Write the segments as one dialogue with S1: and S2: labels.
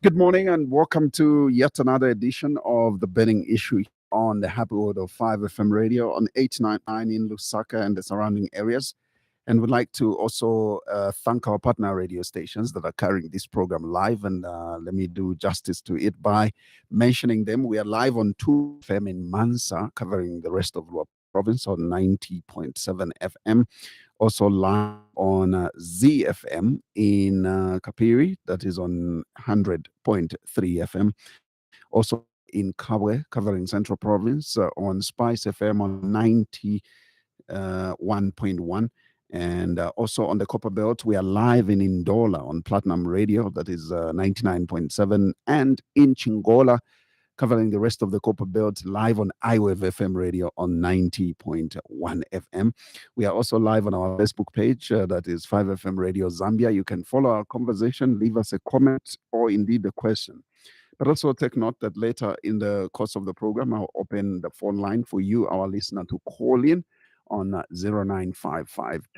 S1: Good morning and welcome to yet another edition of the Burning Issue on the Happy Word of 5 FM radio on 899 in Lusaka and the surrounding areas. And we'd like to also thank our partner radio stations that are carrying this program live. And let me do justice to it by mentioning them. We are live on 2 FM in Mansa, covering the rest of Luapula province on 90.7 FM. Also live on ZFM in Kapiri, that is on 100.3 FM. Also in Kabwe, covering Central Province, on Spice FM on 91.1. And also on the Copper Belt, we are live in Indola on Platinum Radio, that is 99.7. And in Chingola, covering the rest of the Copper Belt, live on iWave FM radio on 90.1 FM. We are also live on our Facebook page, that is 5FM Radio Zambia. You can follow our conversation, leave us a comment, or indeed a question. But also take note that later in the course of the program, I'll open the phone line for you, our listener, to call in on 0955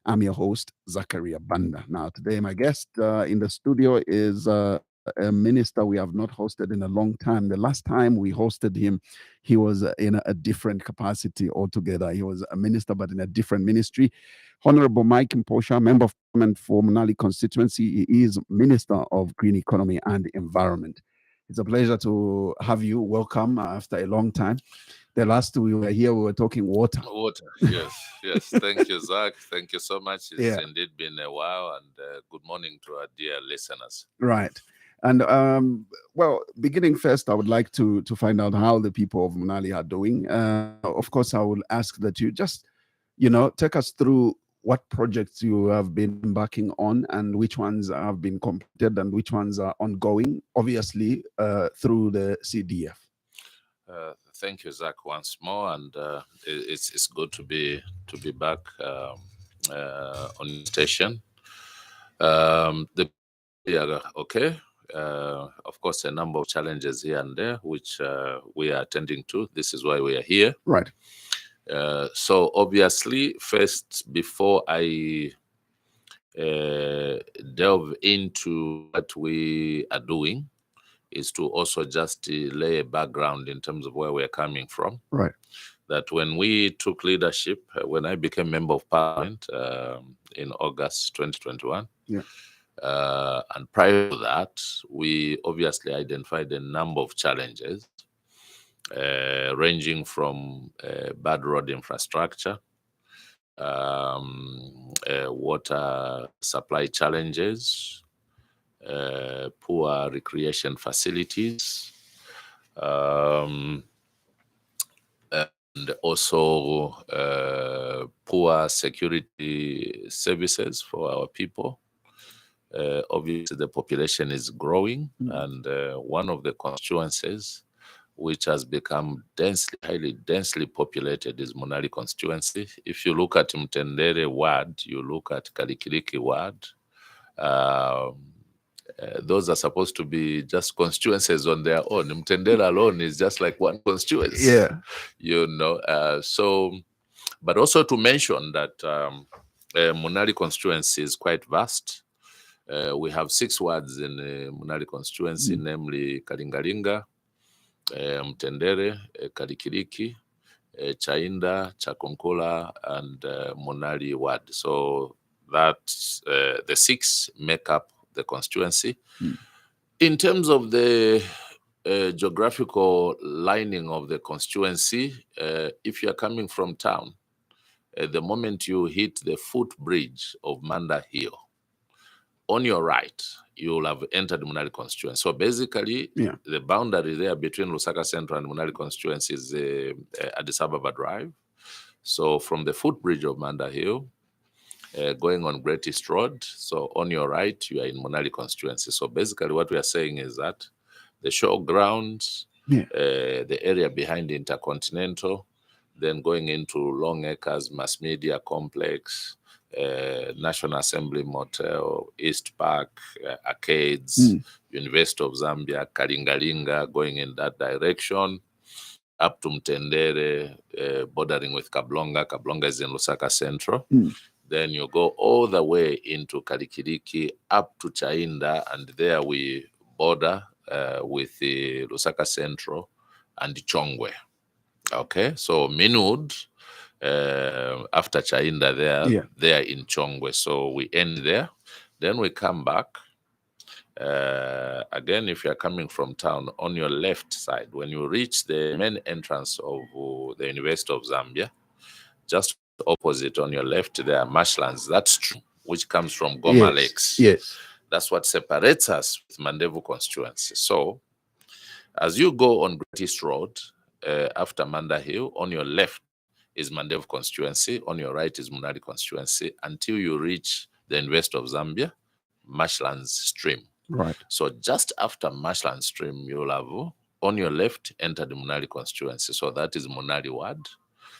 S1: I'm your host, Zachariah Banda. Now, today, my guest in the studio is a minister we have not hosted in a long time. The last time we hosted him, he was in a different capacity altogether. He was a minister, but in a different ministry. Honourable Mposha, Member of Parliament for Munali constituency, he is Minister of Green Economy and Environment. It's a pleasure to have you. Welcome after a long time. The last we were here, we were talking water.
S2: Water, yes. Thank you, Zach. Thank you so much. It's indeed been a while, and good morning to our dear listeners.
S1: Right. And well, beginning first, I would like to find out how the people of Munali are doing. Of course, I will ask that you just, take us through what projects you have been embarking on and which ones have been completed and which ones are ongoing, obviously, through the CDF.
S2: Thank you, Zach, once more, and it's good to be back on the station. Okay. Of course, a number of challenges here and there, which we are attending to. This is why we are here.
S1: Right.
S2: So obviously, first, before I delve into what we are doing, is to also just lay a background in terms of where we're coming from.
S1: Right.
S2: That when we took leadership, when I became Member of Parliament in August 2021, and prior to that, we obviously identified a number of challenges, ranging from bad road infrastructure, water supply challenges, poor recreation facilities, and also poor security services for our people. Obviously, the population is growing, and one of the constituencies which has become highly densely populated is Munali constituency. If you look at Mtendere ward, you look at Kalikiriki ward, those are supposed to be just constituencies on their own. Mtendere alone is just like one constituency.
S1: Yeah.
S2: So, but also to mention that Munali constituency is quite vast. We have 6 wards in Munali constituency, namely Kalingalinga, Mtendere, Kalikiriki, Chainda, Chakonkola, and Munali ward. So that's the 6 make up the constituency. In terms of the geographical lining of the constituency, if you are coming from town, the moment you hit the footbridge of Manda Hill, on your right, you will have entered Munali constituency. So basically, the boundary there between Lusaka Central and Munali constituency is Addis Ababa Drive. So from the footbridge of Manda Hill, going on Great East Road, so on your right, you are in Munali constituency. So basically what we are saying is that the showgrounds, the area behind the Intercontinental, then going into Long Acres Mass Media Complex, National Assembly Motel, East Park, Arcades, University of Zambia, Kalingalinga, going in that direction, up to Mtendere, bordering with Kablonga. Kablonga is in Lusaka Central. Then you go all the way into Karikiriki up to Chainda, and there we border with the Lusaka Central and Chongwe. Okay, so Minwood, after Chainda there in Chongwe. So we end there. Then we come back. Again, if you're coming from town, on your left side, when you reach the main entrance of the University of Zambia, just opposite on your left, there are marshlands. That's true, which comes from Goma Lakes.
S1: Yes.
S2: That's what separates us with Mandevu constituency. So as you go on Great East Road, after Manda Hill, on your left is Mandevu constituency, on your right is Munali constituency, until you reach the University of Zambia, Marshlands Stream.
S1: Right.
S2: So just after Marshland Stream, you'll have, on your left, enter the Munali constituency. So that is Munali Ward.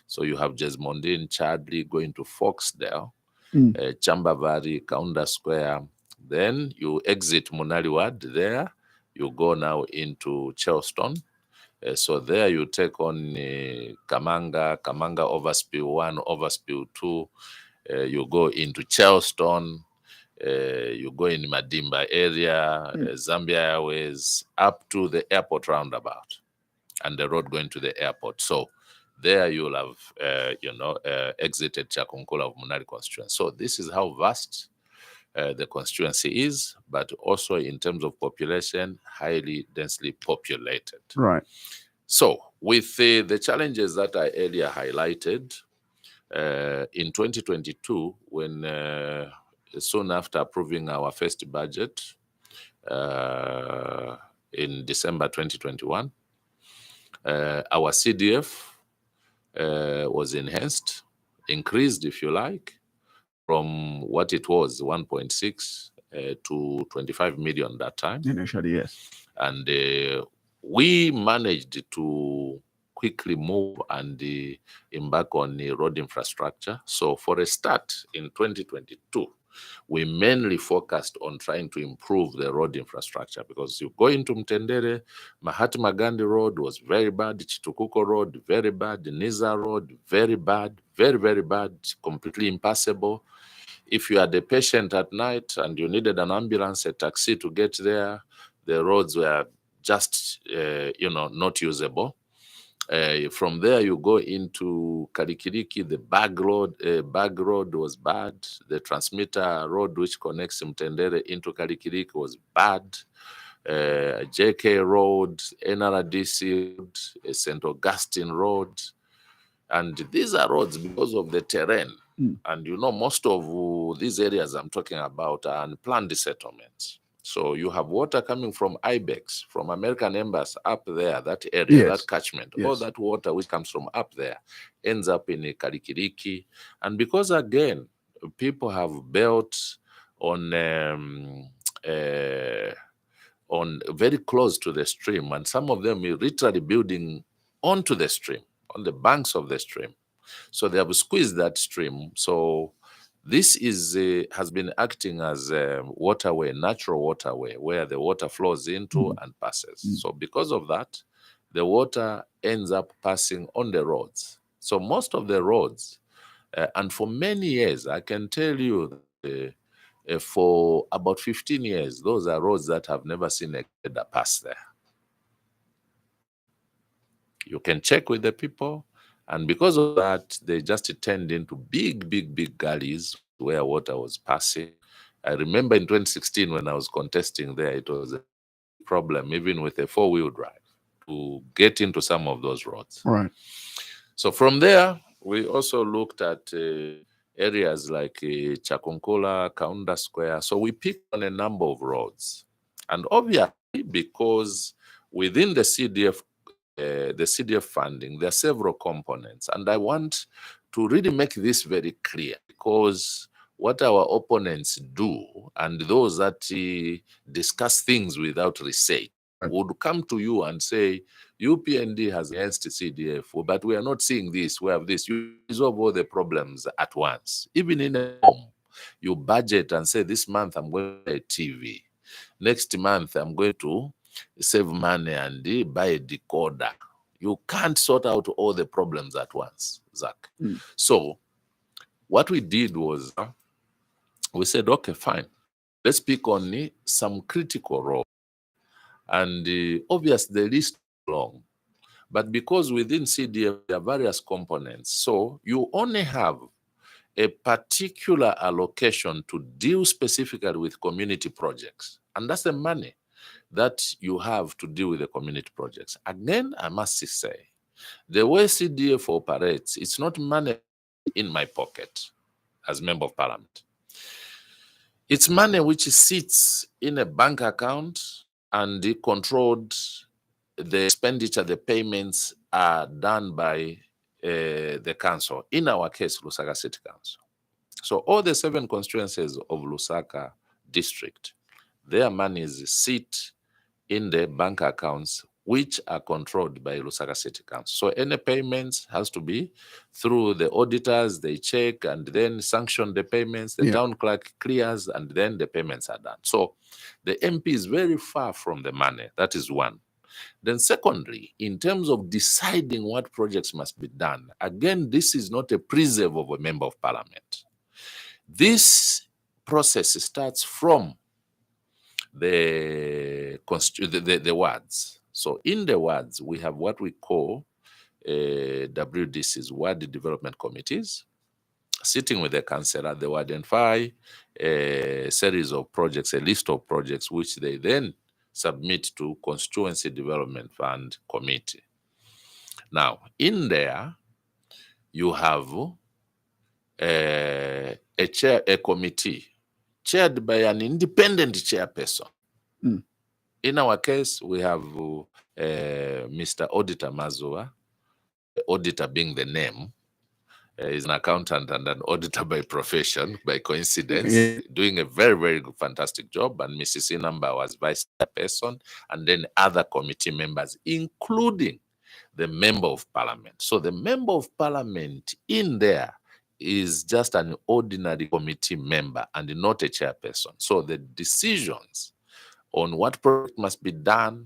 S2: So you have Jesmondin, Chadley, going to Foxdale, Chambavari, Kaunda Square. Then you exit Munali Ward there. You go now into Charleston. So there you take on Kamanga Overspill 1, Overspill 2. You go into Charleston. You go in Madimba area, Zambia Airways, up to the airport roundabout, and the road going to the airport. So there you'll have, exited Chakunkula of Munali constituency. So this is how vast the constituency is, but also in terms of population, highly densely populated.
S1: Right.
S2: So with the challenges that I earlier highlighted, in 2022, when soon after approving our first budget in December 2021, our CDF was enhanced, increased, if you like, from what it was, 1.6 to 25 million that time.
S1: Initially, yes.
S2: And we managed to quickly move and embark on the road infrastructure. So for a start in 2022, we mainly focused on trying to improve the road infrastructure, because you go into Mtendere, Mahatma Gandhi Road was very bad, Chitukuko Road, very bad, Niza Road, very bad, very, very bad, completely impassable. If you had a patient at night and you needed an ambulance, a taxi to get there, the roads were just, not usable. From there, you go into Karikiriki, the Bag Road was bad. The transmitter road, which connects Mtendere into Karikiriki, was bad. JK Road, NRDC Road, St. Augustine Road. And these are roads because of the terrain. And most of these areas I'm talking about are unplanned settlements. So you have water coming from Ibex, from American Embassy up there, that area, that catchment. All that water which comes from up there ends up in Karikiriki. And because, again, people have built on very close to the stream, and some of them are literally building onto the stream, on the banks of the stream. So they have squeezed that stream. So this has been acting as a waterway, natural waterway, where the water flows into and passes. So because of that, the water ends up passing on the roads. So most of the roads, and for many years, I can tell you, for about 15 years, those are roads that have never seen a grader pass there. You can check with the people. And because of that, they just turned into big, big, big gullies where water was passing. I remember in 2016 when I was contesting there, it was a big problem, even with a 4-wheel drive, to get into some of those roads.
S1: Right.
S2: So from there, we also looked at areas like Chakunkula, Kaunda Square. So we picked on a number of roads. And obviously, because within the CDF funding, there are several components. And I want to really make this very clear, because what our opponents do, and those that discuss things without research, would come to you and say, UPND has against CDF, but we are not seeing this, we have this. You resolve all the problems at once. Even in a home, you budget and say, this month I'm going to buy a TV. Next month I'm going to save money and buy a decoder. You can't sort out all the problems at once, Zach. So what we did was we said, okay, fine, let's pick only some critical role. And obviously the list is long, but because within CDF there are various components, so you only have a particular allocation to deal specifically with community projects. And that's the money that you have to deal with the community projects. Again, I must say, the way CDF operates, it's not money in my pocket as Member of Parliament. It's money which sits in a bank account and controlled. The expenditure, the payments are done by the council. In our case, Lusaka City Council. So all the 7 constituencies of Lusaka district, their monies sit in the bank accounts which are controlled by Lusaka City Council. So any payments has to be through the auditors, they check and then sanction the payments, the town clerk clears, and then the payments are done. So the MP is very far from the money. That is one. Then secondly, in terms of deciding what projects must be done, again, this is not a preserve of a Member of Parliament. This process starts from the wards. So in the wards, we have what we call WDCs, Ward Development Committees. Sitting with the councillor, they will identify a series of projects, a list of projects, which they then submit to Constituency Development Fund Committee. Now, in there, you have a committee chaired by an independent chairperson. In our case, we have Mr. Auditor Mazua, auditor being the name. He's an accountant and an auditor by profession, by coincidence, doing a very, very good, fantastic job. And Mrs. Inamba was vice chairperson, and then other committee members, including the Member of Parliament. So the Member of Parliament in there is just an ordinary committee member and not a chairperson. So the decisions on what project must be done,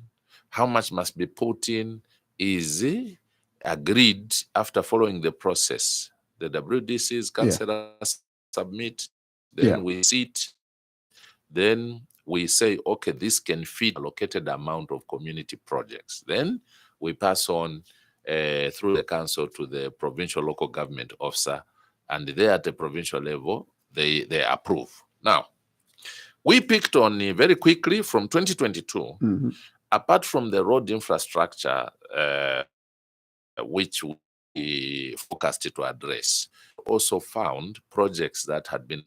S2: how much must be put in, is agreed after following the process. The WDCs, councillors submit, then we sit, then we say, okay, this can feed allocated amount of community projects. Then we pass on through the council to the provincial local government officer, and there at the provincial level, they approve. Now, we picked on very quickly from 2022, apart from the road infrastructure, which we focused to address, also found projects that had been,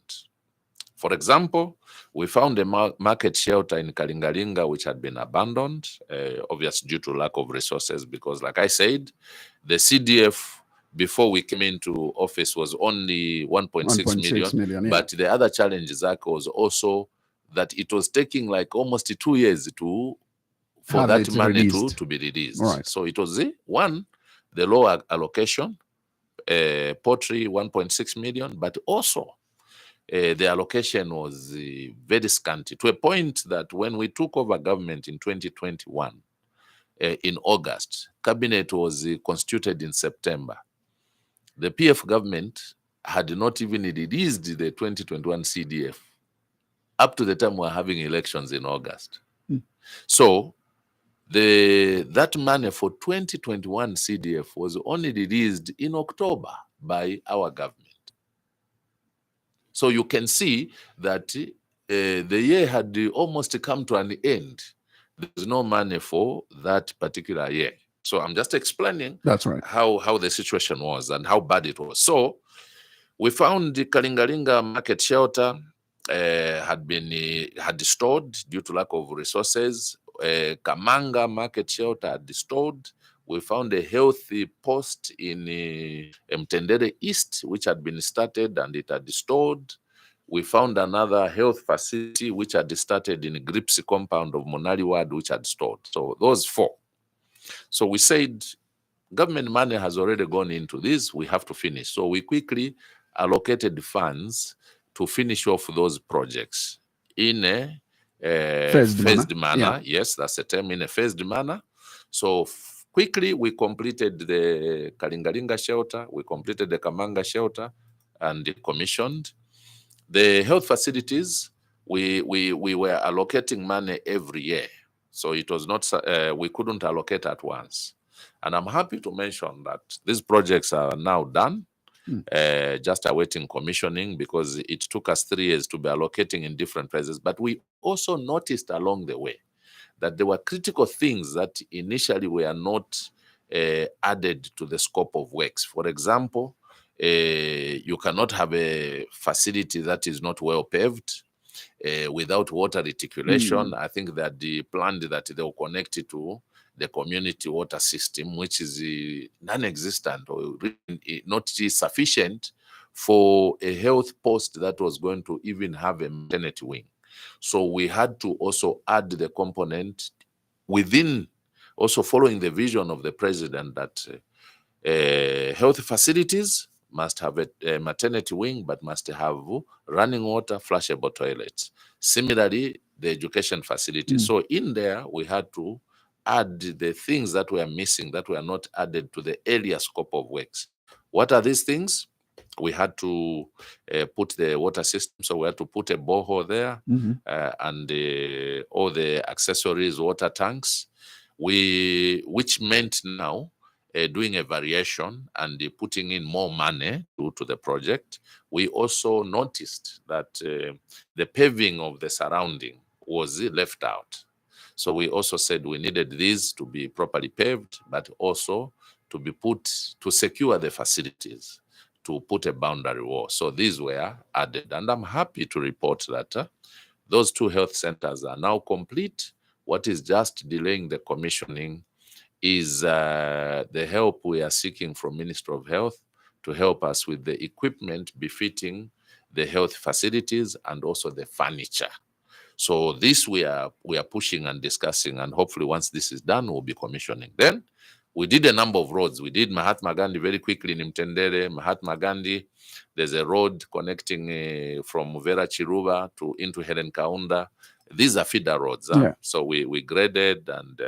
S2: for example, we found a market shelter in Kalingalinga which had been abandoned, obviously due to lack of resources, because like I said, the CDF before we came into office was only 1.6 million, but the other challenge, Zach, was also that it was taking like almost 2 years for that money to be released. Right. So it was one, the lower allocation, poultry 1.6 million, but also the allocation was very scanty, to a point that when we took over government in 2021, in August, cabinet was constituted in September. The PF government had not even released the 2021 CDF up to the time we're having elections in August. So that money for 2021 CDF was only released in October by our government. So you can see that the year had almost come to an end. There's no money for that particular year. So I'm just explaining how the situation was and how bad it was. So we found the Kalingalinga market shelter had stored due to lack of resources. Kamanga market shelter had stored. We found a healthy post in Mtendere East, which had been started and it had stored. We found another health facility which had started in Gripsy compound of Monali Ward, which had stored. So those 4. So we said, government money has already gone into this, we have to finish. So we quickly allocated funds to finish off those projects in a phased manner. Yes, that's the term, in a phased manner. So quickly we completed the Kalingalinga shelter, we completed the Kamanga shelter, and commissioned. The health facilities, we were allocating money every year. So it was not, we couldn't allocate at once. And I'm happy to mention that these projects are now done, just awaiting commissioning, because it took us 3 years to be allocating in different places. But we also noticed along the way that there were critical things that initially were not added to the scope of works. For example, you cannot have a facility that is not well paved without water reticulation. I think that the plan that they will connect it to the community water system, which is non-existent or not sufficient for a health post that was going to even have a maternity wing. So we had to also add the component within, also following the vision of the president, that health facilities must have a maternity wing, but must have running water, flushable toilets. Similarly, the education facilities. So in there, we had to add the things that were missing, that were not added to the earlier scope of works. What are these things? We had to put the water system, so we had to put a borehole there, and all the accessories, water tanks, which meant now doing a variation and putting in more money to the project. We also noticed that the paving of the surrounding was left out. So we also said we needed these to be properly paved, but also to be put to secure the facilities, to put a boundary wall. So these were added. And I'm happy to report that those 2 health centers are now complete. What is just delaying the commissioning is the help we are seeking from Ministry of Health to help us with the equipment befitting the health facilities and also the furniture. So this we are pushing and discussing, and hopefully once this is done, we'll be commissioning. Then we did a number of roads. We did Mahatma Gandhi very quickly in Mtendere. Mahatma Gandhi, there's a road connecting from Vera Chiruba into Helen Kaunda. These are feeder roads. So we graded and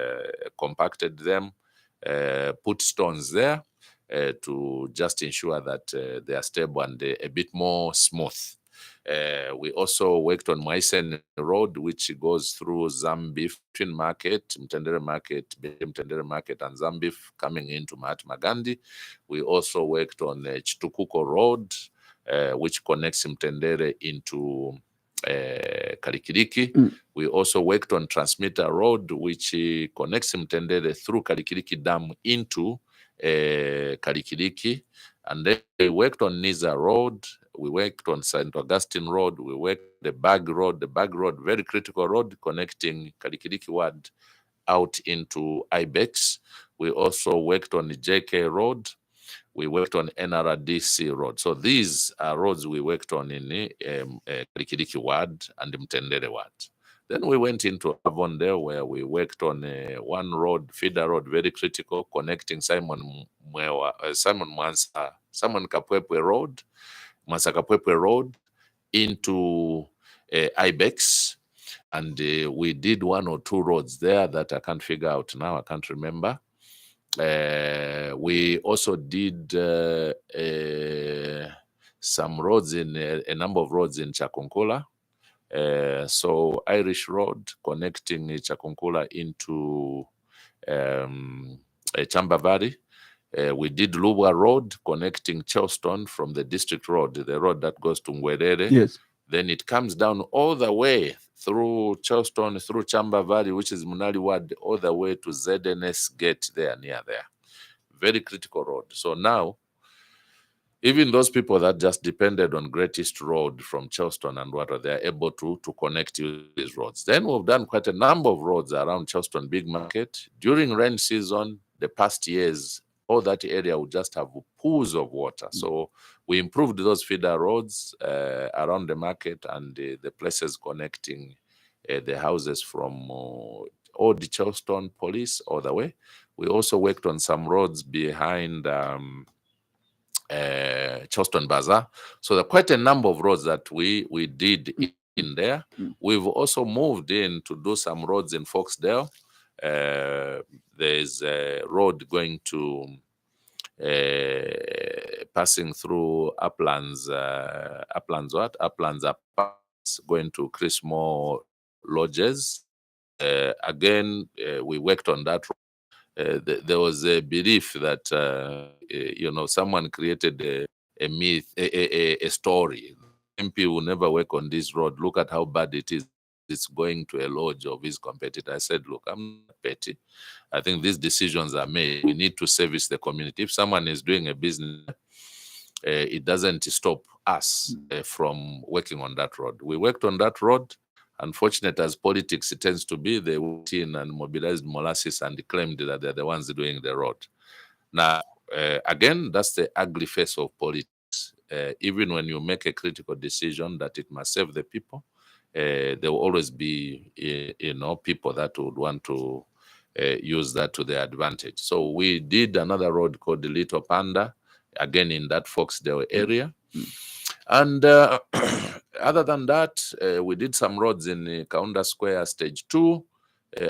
S2: compacted them, put stones there to just ensure that they are stable and a bit more smooth. We also worked on Maisen Road, which goes through Zambif Market, Mtendere Market, Mtendere Market, and Zambif coming into Mahatma Gandhi. We also worked on Chitukuko Road, which connects Mtendere into Kalikiriki. We also worked on Transmitter Road, which connects Mtendere through Kalikiriki Dam into Kalikiriki. And then we worked on Niza Road. We worked on St. Augustine Road. We worked the Bag Road, very critical road connecting Kalikiriki Ward out into Ibex. We also worked on the JK Road. We worked on NRDC Road. So these are roads we worked on in Kalikiriki Ward and Mtendere Ward. Then we went into Avondale, where we worked on one road, feeder road, very critical, connecting Simon Kapwepwe Road, Mansa Kapwepwe Road into Ibex. And we did 1 or 2 roads there that I can't figure out now, I can't remember. We also did some roads a number of roads in Chakonkola. So Irish Road connecting Chakonkola into Chamba Valley. We did Lubwa Road connecting Charleston from the district road, the road that goes to Ngwerere.
S1: Yes.
S2: Then it comes down all the way through Charleston, through Chamba Valley, which is Munali Ward, all the way to ZNS Gate there, near there. Very critical road. So now, even those people that just depended on Great East Road from Charleston and water, they are able to connect to these roads. Then we've done quite a number of roads around Charleston Big Market. During rain season, the past years, all that area would just have pools of water. So we improved those feeder roads around the market and the places connecting the houses from Old Charleston Police all the way. We also worked on some roads behind Charleston Bazaar. So there are quite a number of roads that we did in there. We've also moved in to do some roads in Foxdale. There's a road going to passing through uplands, uplands going to Chrismore lodges. Again, we worked on that. There was a belief that someone created a myth, a story. MP will never work on this road. Look at how bad it is. It's going to a lodge of his competitor. I said, look, I'm not petty. I think these decisions are made. We need to service the community. If someone is doing a business, it doesn't stop us from working on that road. We worked on that road. Unfortunate as politics it tends to be, they went in and mobilized molasses and claimed that they're the ones doing the road. Now, again, that's the ugly face of politics. Even when you make a critical decision that it must serve the people, there will always be, people that would want to use that to their advantage. So we did another road called the Little Panda, again in that Foxdale area. And other than that, we did some roads in Kaunda Square Stage 2.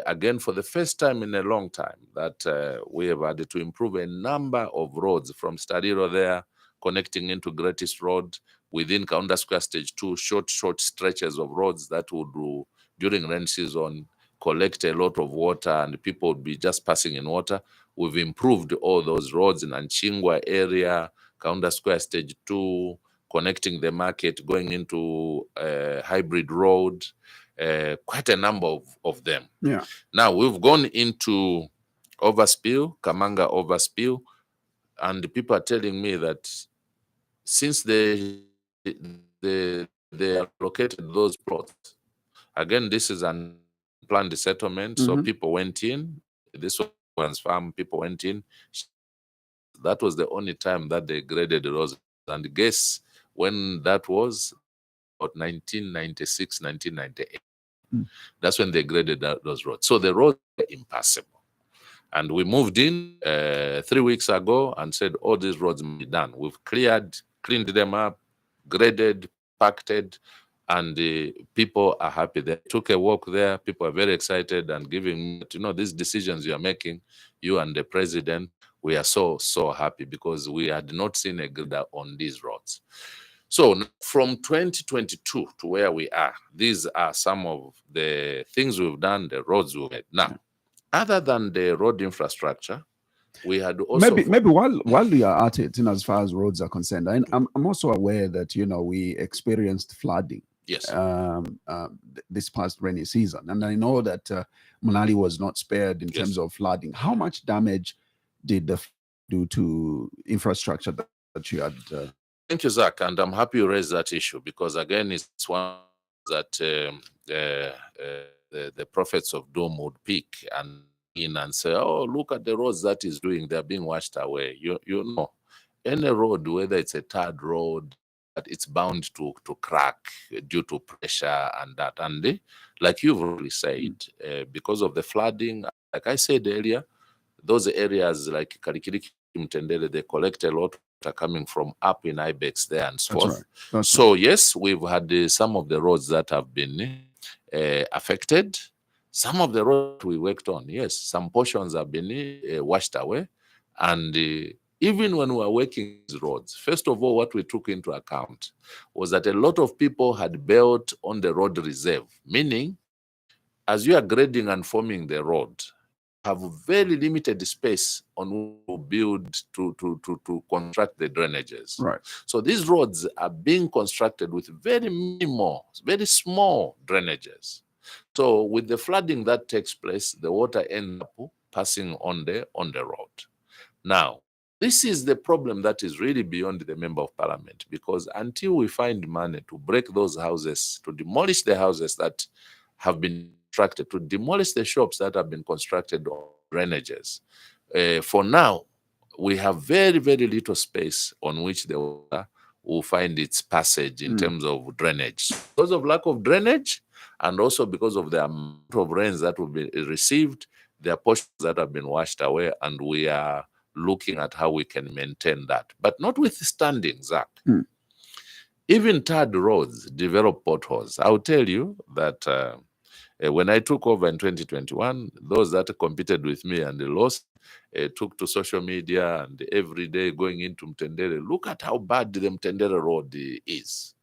S2: Again, for the first time in a long time, that we have had to improve a number of roads from Stariro there, connecting into Greatest Road, within Kaunda Square Stage 2, short stretches of roads that would do, during rain season, collect a lot of water and people would be just passing in water. We've improved all those roads in Anchingwa area, Kaunda Square Stage 2, connecting the market, going into Hybrid Road, quite a number of them.
S1: Yeah.
S2: Now we've gone into Overspill, Kamanga Overspill, and people are telling me that since they allocated those plots, again, this is an planned settlement, so people went in. This one's farm, people went in. That was the only time that they graded the roads. And guess when that was? About 1996, 1998. That's when they graded those roads. So the roads were impassable. And we moved in 3 weeks ago and said, all these roads must be done. We've cleaned them up, graded, packed, and people are happy. They took a walk there. People are very excited and giving, these decisions you are making, you and the president, we are so happy because we had not seen a grader on these roads. So from 2022 to where we are, these are some of the things we've done, the roads we've made. Now, other than the road infrastructure, we had also...
S1: Maybe while we are at it, as far as roads are concerned, I'm also aware that, we experienced flooding.
S2: Yes.
S1: This past rainy season. And I know that Munali was not spared in terms of flooding. How much damage did the do to infrastructure that you had?
S2: Thank you, Zach. And I'm happy you raised that issue because, again, it's one that the prophets of doom would pick and say, oh, look at the roads that is doing. They're being washed away. Any road, whether it's a tarred road, that it's bound to crack due to pressure and that. And like you've already said, because of the flooding, like I said earlier, those areas like Karikiriki, Mtendele, they collect a lot of water coming from up in Ibex there and so forth.
S1: Right.
S2: So yes, we've had some of the roads that have been affected. Some of the roads we worked on, yes, some portions have been washed away. And even when we were working these roads, first of all, what we took into account was that a lot of people had built on the road reserve, meaning as you are grading and forming the road, you have very limited space on which to build to construct the drainages.
S1: Right.
S2: So these roads are being constructed with very minimal, very small drainages. So with the flooding that takes place, the water ends up passing on the road. Now, this is the problem that is really beyond the member of parliament, because until we find money to break those houses, to demolish the houses that have been constructed, to demolish the shops that have been constructed on drainages, for now, we have very, very little space on which the water will find its passage in terms of drainage. Because of lack of drainage, and also because of the amount of rains that will be received, there are portions that have been washed away, and we are looking at how we can maintain that. But notwithstanding, Zach, even tarred roads develop potholes. I'll tell you that When I took over in 2021, those that competed with me and they lost took to social media and every day going into Mtendere. Look at how bad the Mtendere road is.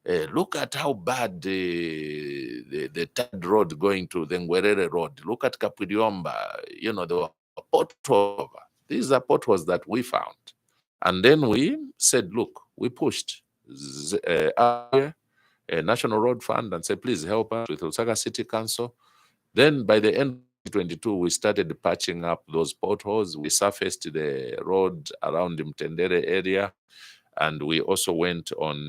S2: Look at how bad the third road going to the Ngwerere road. Look at Kapwiriomba. You know, there were potholes. These are potholes that we found. And then we said, look, we pushed our National Road Fund and said, please help us with Lusaka City Council. Then by the end of 2022, we started patching up those potholes. We surfaced the road around the Mtendere area. And we also went on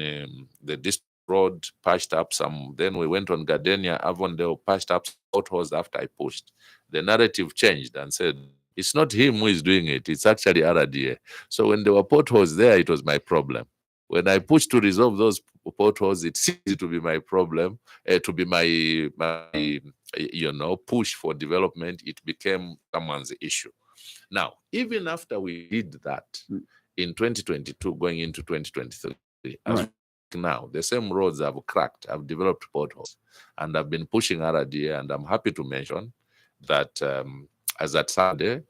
S2: the district road, patched up some. Then we went on Gardenia, Avondale, patched up potholes after I pushed. The narrative changed and said, it's not him who is doing it. It's actually RDA. So when there were potholes there, it was my problem. When I pushed to resolve those potholes, it seemed to be my problem, to be my push for development. It became someone's issue. Now, even after we did that in 2022, going into 2023, as now, the same roads have cracked, have developed potholes, and I've been pushing RDA, and I'm happy to mention that as at Sunday,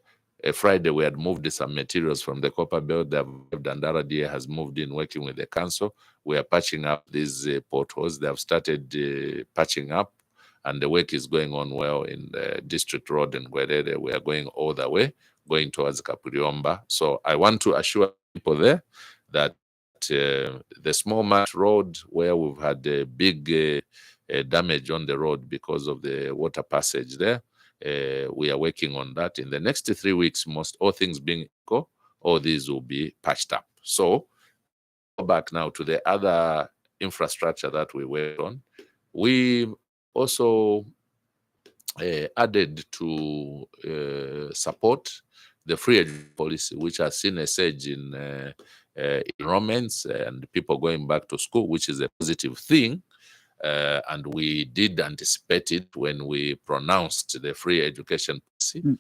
S2: Friday, we had moved some materials from the Copper Belt, and RDA has moved in working with the council. We are patching up these potholes. They have started patching up, and the work is going on well in the District Road in Gwerere. We are going all the way, going towards Kapuriomba. So I want to assure people there that the small match road where we've had a big damage on the road because of the water passage there, we are working on that. In the next 3 weeks, all things being equal, all these will be patched up. So go back now to the other infrastructure that we worked on. We also added to support the free education policy, which has seen a surge in enrollments and people going back to school, which is a positive thing. And we did anticipate it when we pronounced the free education policy.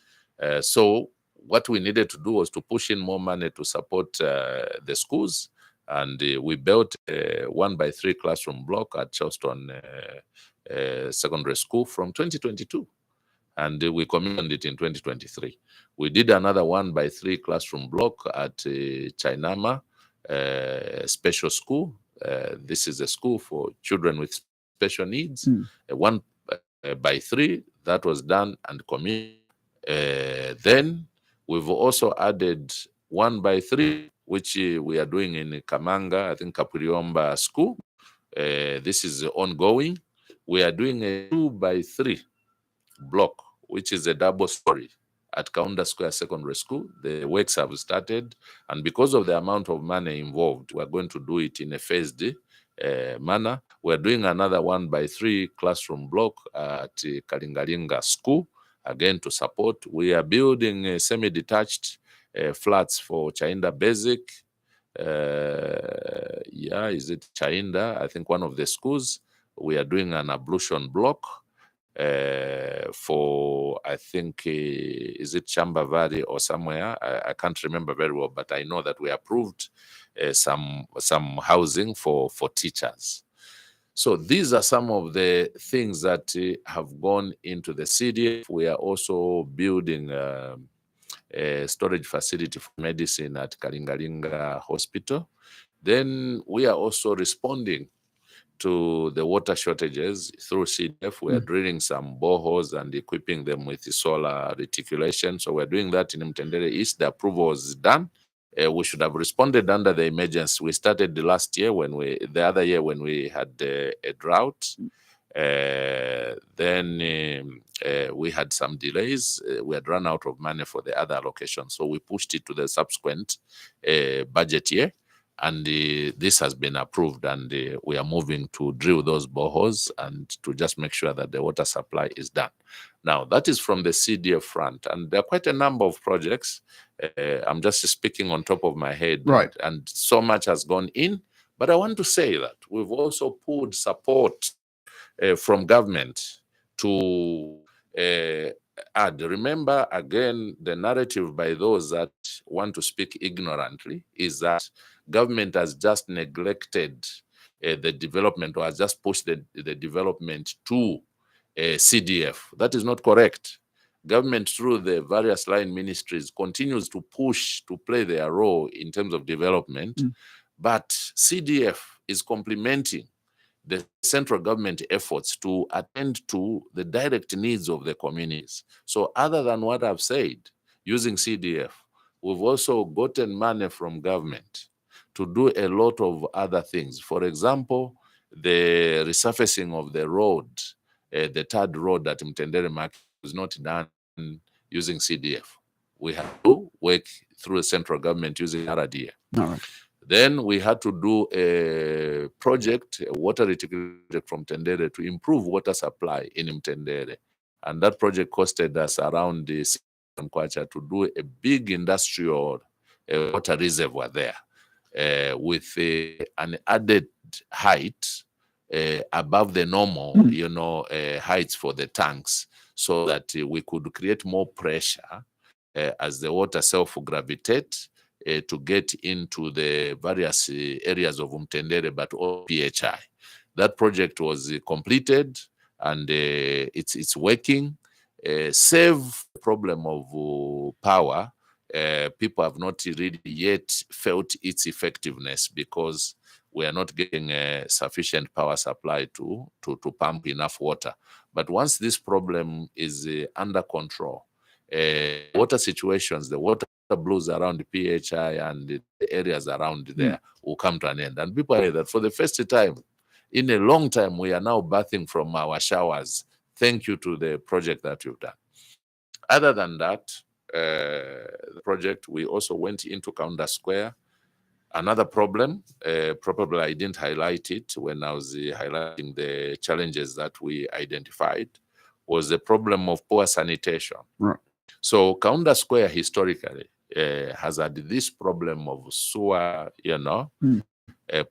S2: So what we needed to do was to push in more money to support the schools. And we built a 1x3 classroom block at Charleston Secondary School from 2022. And we commissioned it in 2023. We did another 1x3 classroom block at Chainama Special School. This is a school for children with special needs. 1x3, that was done and commissioned. Then we've also added 1x3, which we are doing in Kamanga, I think Kapuriomba School. This is ongoing. We are doing a 2x3 block, which is a double story at Kaunda Square Secondary School. The works have started, and because of the amount of money involved, we're going to do it in a phased manner. We're doing another 1x3 classroom block at Kalingalinga School, again to support. We are building semi-detached flats for Chainda Basic. Is it Chainda? I think one of the schools. We are doing an ablution block for, I think, is it Chamba Valley or somewhere? I can't remember very well, but I know that we approved some housing for teachers. So these are some of the things that have gone into the CDF. We are also building a storage facility for medicine at Kalingalinga Hospital. Then we are also responding to the water shortages through CDF. We are drilling some boreholes and equipping them with the solar reticulation. So we're doing that in Mtendere East. The approval was done. We should have responded under the emergency. We started the other year when we had a drought. Then we had some delays. We had run out of money for the other allocations. So we pushed it to the subsequent budget year. And this has been approved, and we are moving to drill those boreholes and to just make sure that the water supply is done. Now, that is from the CDF front, and there are quite a number of projects. I'm just speaking on top of my head,
S1: right?
S2: And so much has gone in. But I want to say that we've also pulled support from government to add. Remember, again, the narrative by those that want to speak ignorantly is that government has just neglected the development, or has just pushed the development to CDF. That is not correct. Government, through the various line ministries, continues to push to play their role in terms of development, but CDF is complementing the central government efforts to attend to the direct needs of the communities. So other than what I've said, using CDF, we've also gotten money from government to do a lot of other things. For example, the resurfacing of the road, the third road at Mtendere Market was not done using CDF. We had to work through the central government using RDA.
S1: All right.
S2: Then we had to do a project, a water reticulating project from Mtendere to improve water supply in Mtendere. And that project costed us around the Kwacha to do a big industrial water reservoir there with an added height above the normal, heights for the tanks, so that we could create more pressure as the water self-gravitate to get into the various areas of Mtendere, but all PHI. That project was completed, and it's working. Save the problem of power. People have not really yet felt its effectiveness because we are not getting sufficient power supply to pump enough water. But once this problem is under control, water situations, the water blues around the PHI and the areas around there will come to an end. And people are that for the first time in a long time, we are now bathing from our showers. Thank you to the project that you've done. Other than that, the project, we also went into Kaunda Square. Another problem, probably I didn't highlight it when I was highlighting the challenges that we identified, was the problem of poor sanitation.
S1: Right.
S2: So Kaunda Square historically has had this problem of sewer,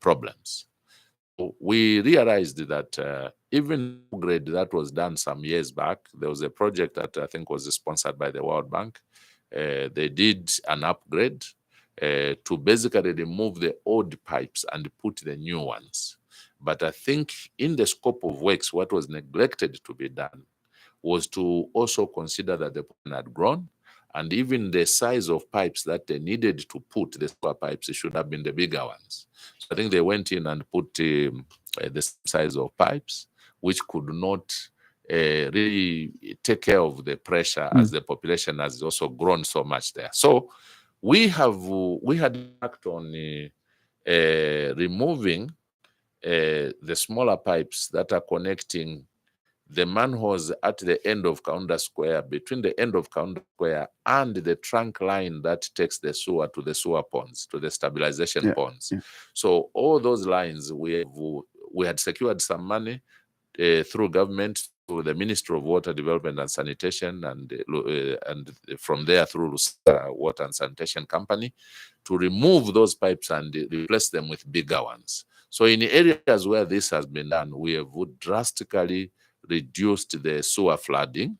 S2: problems. So we realized that even upgrade that was done some years back, there was a project that I think was sponsored by the World Bank. They did an upgrade to basically remove the old pipes and put the new ones. But I think in the scope of works, what was neglected to be done was to also consider that the pond had grown, and even the size of pipes that they needed to put the sewer pipes should have been the bigger ones. So I think they went in and put the size of pipes, which could not really take care of the pressure as the population has also grown so much there. So we had worked on removing the smaller pipes that are connecting the manholes at the end of Kaunda Square, between the end of Kaunda Square and the trunk line that takes the sewer to the sewer ponds, to the stabilization ponds. Yeah. So all those lines, we had secured some money through government, through the Ministry of Water Development and Sanitation, and from there through Water and Sanitation Company, to remove those pipes and replace them with bigger ones. So in areas where this has been done, we have drastically reduced the sewer flooding.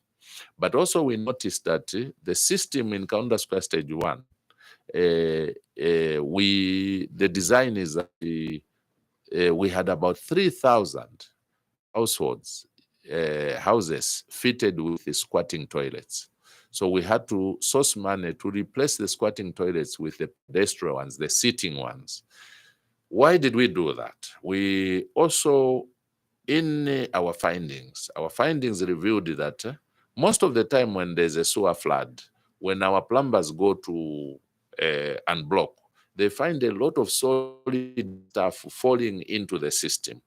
S2: But also we noticed that the system in Kaunda Square Stage 1, the design is that we had about 3,000 houses fitted with the squatting toilets. So we had to source money to replace the squatting toilets with the pedestrian ones, the sitting ones. Why did we do that? We also, in our findings revealed that most of the time when there's a sewer flood, when our plumbers go to unblock, they find a lot of solid stuff falling into the system.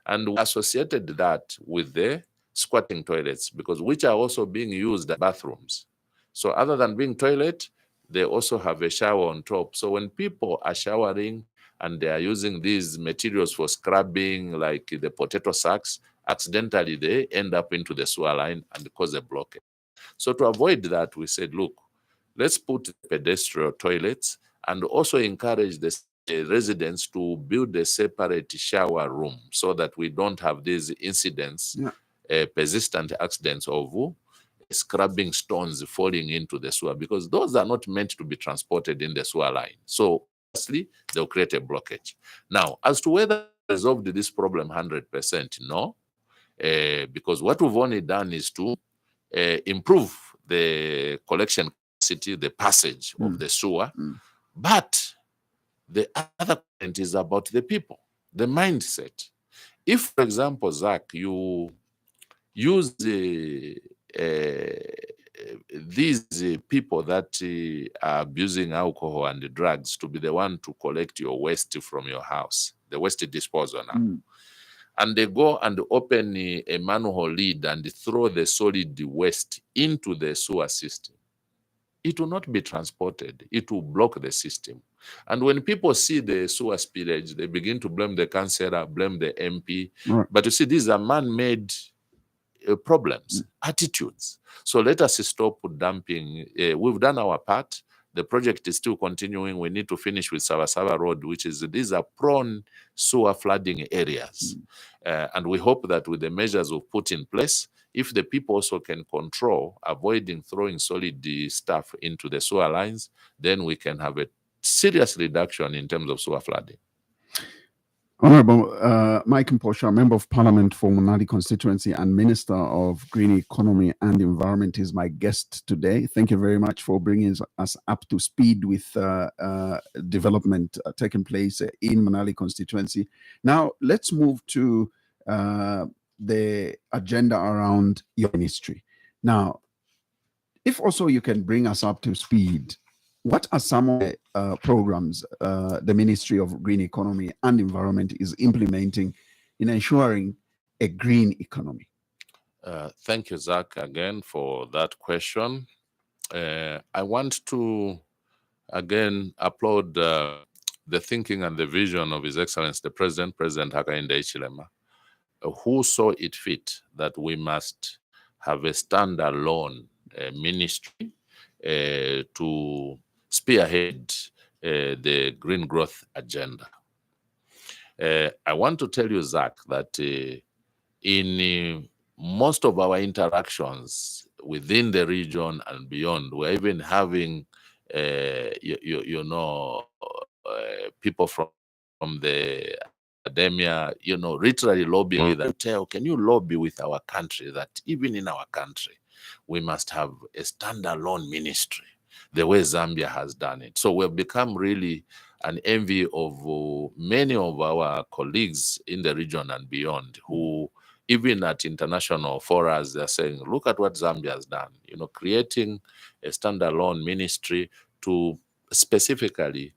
S2: And we associated that with the squatting toilets, because which are also being used as bathrooms. So other than being toilet, they also have a shower on top. So when people are showering and they are using these materials for scrubbing, like the potato sacks, accidentally they end up into the sewer line and cause a blockage. So to avoid that, we said, look, let's put pedestrian toilets and also encourage the residents to build a separate shower room so that we don't have these incidents, persistent accidents of scrubbing stones falling into the sewer, because those are not meant to be transported in the sewer line. So obviously, they'll create a blockage. Now, as to whether we resolved this problem 100%, no. because what we've only done is to improve the collection capacity, the passage of the sewer. But the other point is about the people, the mindset. If, for example, Zach, you use these people that are abusing alcohol and drugs to be the one to collect your waste from your house, the waste disposal now, and they go and open a manhole lid and throw the solid waste into the sewer system, it will not be transported. It will block the system. And when people see the sewer spillage, they begin to blame the councillor, blame the MP.
S1: Right.
S2: But you see, these are man-made problems, attitudes. So let us stop dumping. We've done our part. The project is still continuing. We need to finish with Savasava Road, these are prone sewer flooding areas. And we hope that with the measures we've put in place, if the people also can control, avoiding throwing solid stuff into the sewer lines, then we can have a serious reduction in terms of sewer flooding.
S1: Honourable Mike Mposha, Member of Parliament for Munali constituency and Minister of Green Economy and Environment, is my guest today. Thank you very much for bringing us up to speed with development taking place in Munali constituency. Now, let's move to the agenda around your ministry. Now, if also you can bring us up to speed, what are some of the programs the Ministry of Green Economy and Environment is implementing in ensuring a green economy?
S2: Thank you, Zach, again for that question. I want to, again, applaud the thinking and the vision of His Excellency, the President Hakainde Hichilema, who saw it fit that we must have a standalone ministry to spearhead the green growth agenda. I want to tell you, Zach, that in most of our interactions within the region and beyond, we're even having, people from the academia, literally lobbying with them. Can you lobby with our country that even in our country, we must have a standalone ministry, the way Zambia has done it. So we've become really an envy of many of our colleagues in the region and beyond, who even at international forums, they're saying, look at what Zambia has done, creating a standalone ministry to specifically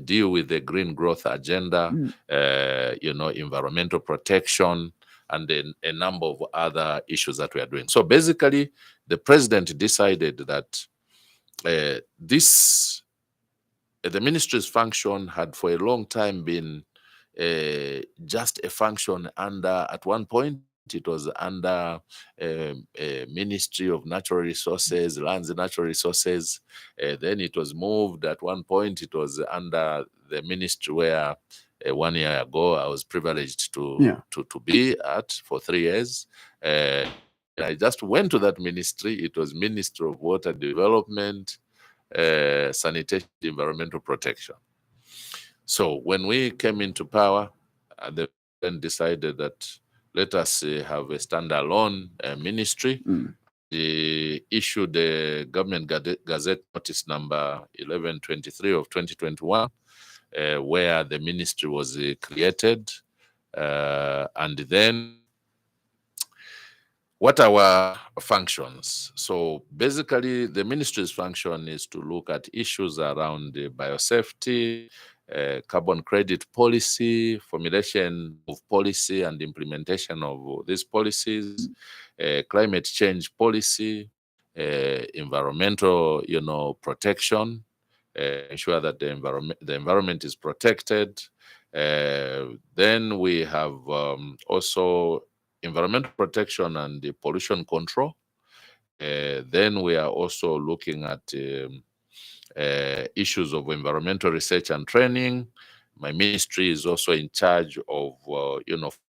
S2: deal with the green growth agenda, environmental protection, and then a number of other issues that we are doing. So basically, the president decided that the ministry's function had for a long time been just a function under, at one point, it was under Ministry of Natural Resources, Lands and Natural Resources. Then it was moved. At one point, it was under the ministry where 1 year ago I was privileged to be at for 3 years. I just went to that ministry. It was Ministry of Water Development, Sanitation, Environmental Protection. So when we came into power, the president decided that let us have a standalone ministry. They issued the Government Gazette Notice number 1123 of 2021, where the ministry was created. And then, what are our functions? So basically, the ministry's function is to look at issues around biosafety, carbon credit policy, formulation of policy and implementation of these policies, climate change policy, environmental, protection, ensure that the environment is protected. Then we have also environmental protection and the pollution control. Then we are also looking at issues of environmental research and training. My ministry is also in charge of,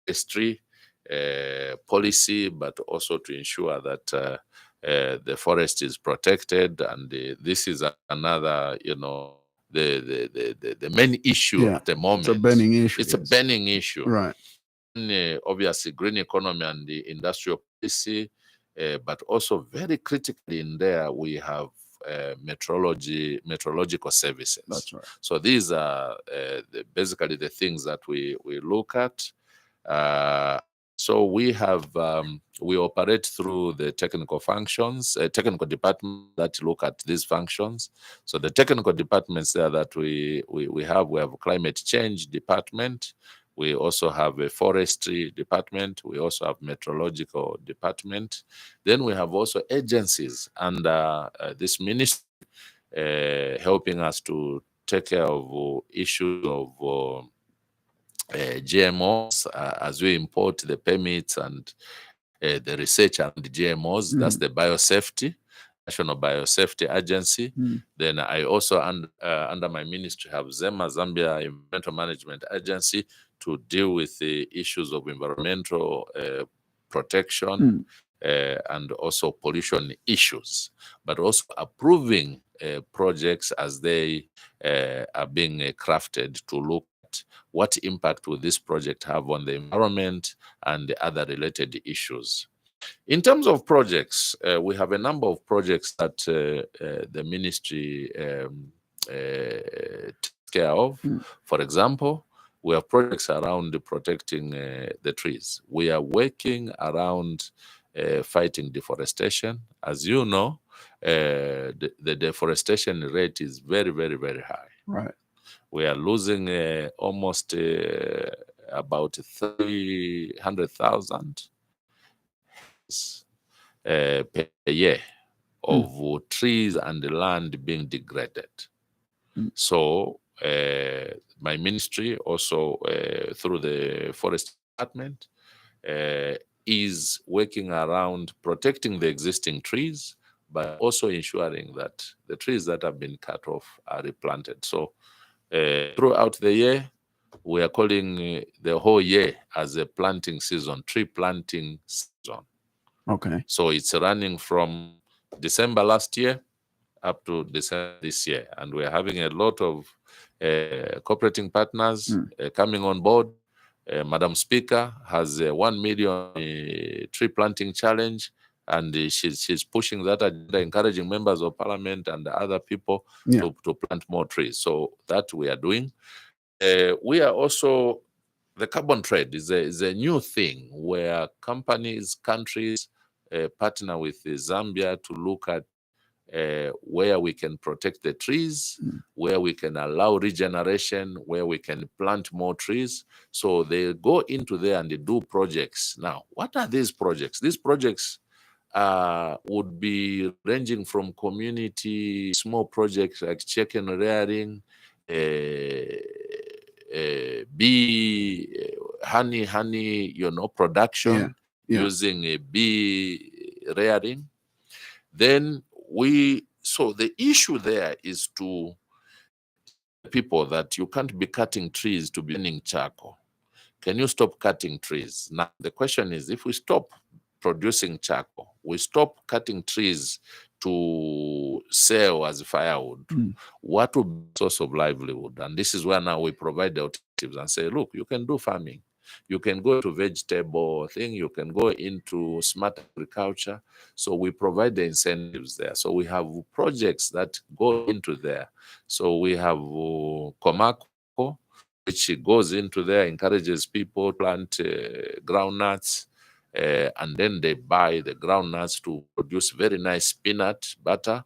S2: forestry policy, but also to ensure that the forest is protected. And this is another, the main issue at the moment.
S1: It's a burning issue.
S2: It's a burning issue.
S1: Right.
S2: obviously green economy and the industrial policy, but also very critically in there we have meteorological services.
S1: That's right.
S2: So these are basically the things that we look at. So we have we operate through the technical functions, technical department that look at these functions. So the technical departments there that we have climate change department. We also have a forestry department. We also have meteorological department. Then we have also agencies under this ministry helping us to take care of issues of GMOs as we import the permits and the research and the GMOs. That's the biosafety, National Biosafety Agency. Then I also under my ministry have ZEMA, Zambia Environmental Management Agency, to deal with the issues of environmental protection and also pollution issues, but also approving projects as they are being crafted to look at what impact will this project have on the environment and the other related issues. In terms of projects, we have a number of projects that the ministry takes care of. For example, we have projects around protecting the trees. We are working around fighting deforestation. As you know, the deforestation rate is very, very, very high.
S1: Right.
S2: We are losing almost about 300,000 per year of trees and land being degraded. So my ministry also through the forest department is working around protecting the existing trees, but also ensuring that the trees that have been cut off are replanted. So throughout the year, we are calling the whole year as a planting season, tree planting season.
S1: Okay.
S2: So it's running from December last year up to December this year. And we're having a lot of cooperating partners coming on board. Madam Speaker has a 1 million tree planting challenge, and she's pushing that agenda, encouraging members of parliament and other people to plant more trees. So that we are doing. We are also, the carbon trade is a new thing where companies, countries partner with Zambia to look at where we can protect the trees, where we can allow regeneration, where we can plant more trees. So they go into there and they do projects. Now, what are these projects? These projects would be ranging from community, small projects like chicken rearing, bee, honey, production using a bee rearing. Then so the issue there is to people that you can't be cutting trees to be burning charcoal. Can you stop cutting trees? Now, the question is, if we stop producing charcoal, we stop cutting trees to sell as firewood, what would be the source of livelihood? And this is where now we provide the alternatives and say, look, you can do farming. You can go to vegetable thing, you can go into smart agriculture. So we provide the incentives there. So we have projects that go into there. So we have Komako, which goes into there, encourages people to plant groundnuts, and then they buy the groundnuts to produce very nice peanut butter.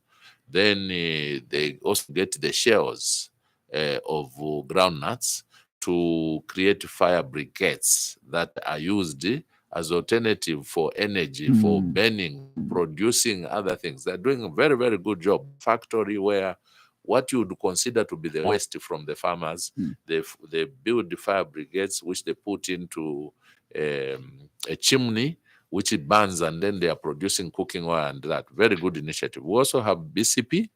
S2: Then they also get the shells of groundnuts to create fire briquettes that are used as alternative for energy, for burning, producing other things. They're doing a very, very good job. Factory where what you would consider to be the waste from the farmers, they build the fire brigades, which they put into a chimney, which it burns, and then they are producing cooking oil and that. Very good initiative. We also have BCP,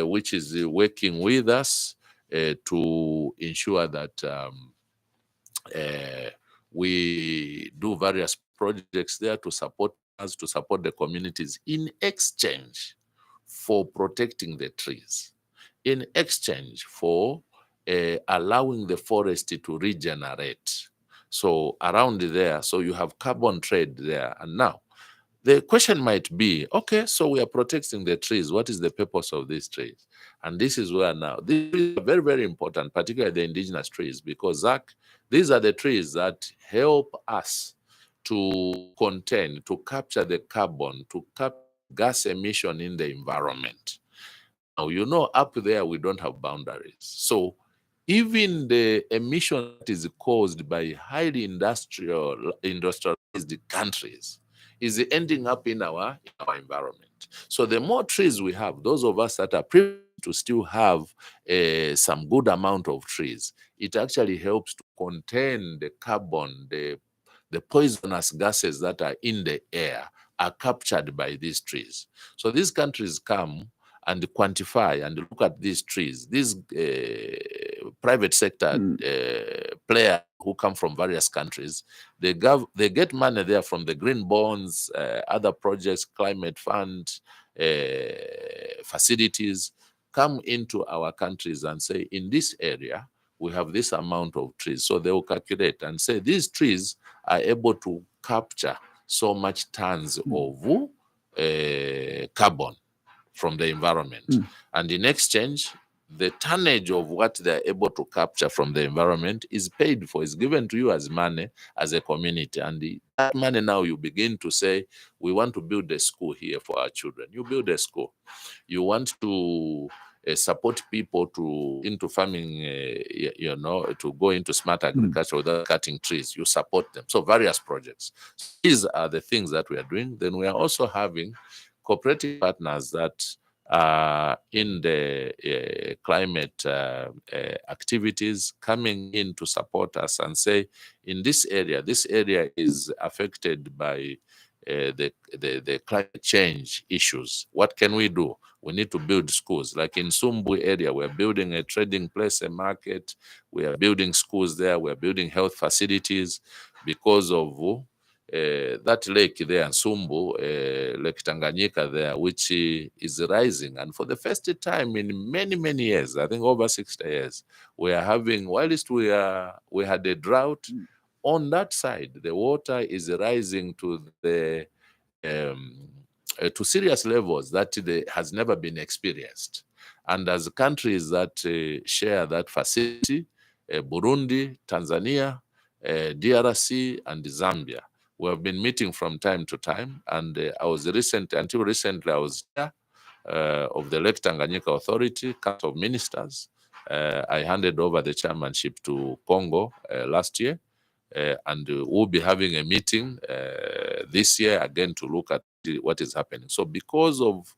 S2: which is working with us to ensure that we do various projects there to support us, to support the communities in exchange for protecting the trees, in exchange for allowing the forest to regenerate. So around there, so you have carbon trade there. And now the question might be, okay, so we are protecting the trees. What is the purpose of these trees? And this is where now, these trees are very, very important, particularly the indigenous trees, because Zach, these are the trees that help us to contain, to capture the carbon, to capture gas emission in the environment. Now, you know, up there, we don't have boundaries. So even the emission that is caused by highly industrialized countries is ending up in our environment. So the more trees we have, those of us that are privileged to still have some good amount of trees, it actually helps to contain the carbon, the poisonous gases that are in the air are captured by these trees. So these countries come and quantify and look at these trees. These private sector players who come from various countries, they get money there from the green bonds, other projects, climate fund, facilities, come into our countries and say, in this area, we have this amount of trees. So they will calculate and say, these trees are able to capture so much tons of carbon from the environment. And in exchange, the tonnage of what they're able to capture from the environment is paid for, is given to you as money as a community. And that money now you begin to say, we want to build a school here for our children. You build a school. You want to support people to into farming, to go into smart agriculture without cutting trees. You support them. So various projects. These are the things that we are doing. Then we are also having cooperative partners that are in the climate activities coming in to support us and say, in this area is affected by the climate change issues. What can we do? We need to build schools. Like in Sumbu area, we're building a trading place, a market. We are building schools there. We're building health facilities because of that lake there in Sumbu, Lake Tanganyika there, which is rising. And for the first time in many, many years, I think over 60 years, we are having, whilst we had a drought, on that side, the water is rising to the to serious levels that has never been experienced. And as countries that share that facility, Burundi, Tanzania, DRC, and Zambia, we have been meeting from time to time. And until recently, I was chair of the Lake Tanganyika Authority, Council of Ministers. I handed over the chairmanship to Congo last year. And we'll be having a meeting this year again to look at what is happening. So because of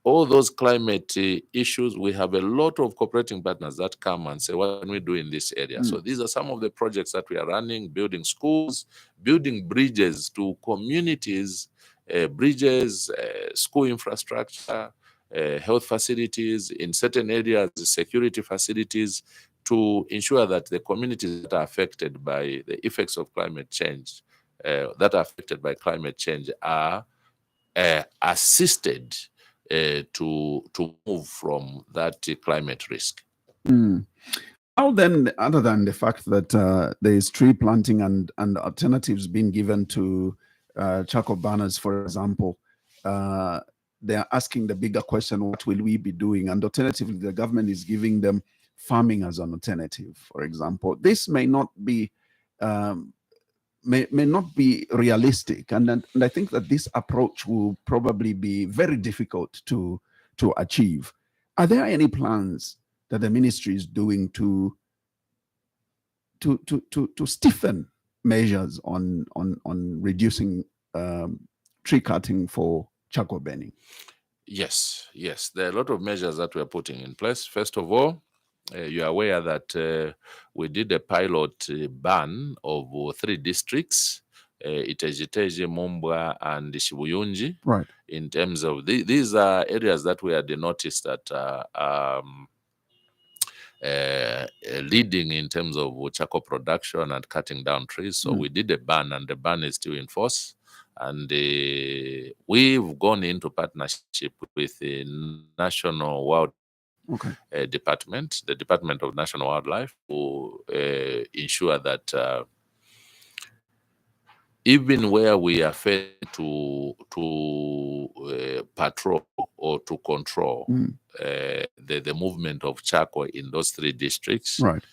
S2: all those climate issues, we have a lot of cooperating partners that come and say, what can we do in this area? So these are some of the projects that we are running, building schools, building bridges to communities, bridges, school infrastructure, health facilities, in certain areas, security facilities, to ensure that the communities that are affected by the effects of climate change, are assisted to move from that climate risk.
S1: How then, other than the fact that there is tree planting and alternatives being given to charcoal burners, for example, they are asking the bigger question, what will we be doing? And alternatively, the government is giving them farming as an alternative, for example. This may not be may not be realistic, and I think that this approach will probably be very difficult to achieve. Are there any plans that the ministry is doing to stiffen measures on reducing tree cutting for charcoal burning?
S2: Yes, there are a lot of measures that we are putting in place. First of all, you are aware that we did a pilot ban of 3 districts, Itejiteje, Mumbwa, and Shibuyunji.
S1: Right.
S2: In terms of these are areas that we had noticed that leading in terms of charcoal production and cutting down trees. So we did a ban, and the ban is still in force. And we've gone into partnership with the National Wild Department, the Department of National Wildlife, to ensure that even where we are failed to patrol or to control the movement of charcoal in those 3 districts,
S1: Right.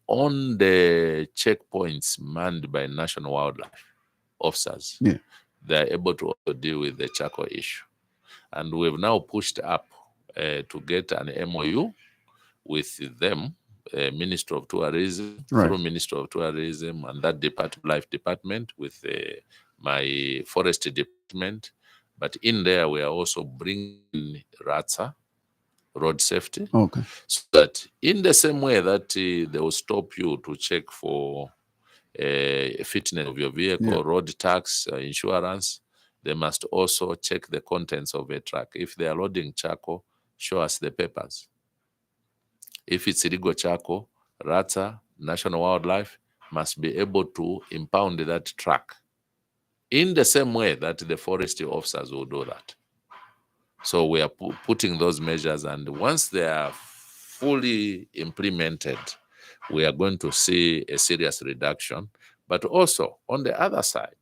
S2: on the checkpoints manned by national wildlife officers,
S1: Yeah.
S2: they are able to also deal with the charcoal issue. And we've now pushed up to get an MOU with them, Minister of Tourism,
S1: Right.
S2: through Minister of Tourism and that life department with my forestry department. But in there, we are also bringing RATSA, road safety,
S1: Okay.
S2: so that in the same way that they will stop you to check for fitness of your vehicle, road tax, insurance, they must also check the contents of a truck. If they are loading charcoal, show us the papers. If it's illegal charcoal, RATSA, National Wildlife, must be able to impound that truck in the same way that the forestry officers will do that. So we are putting those measures, and once they are fully implemented, we are going to see a serious reduction. But also, on the other side,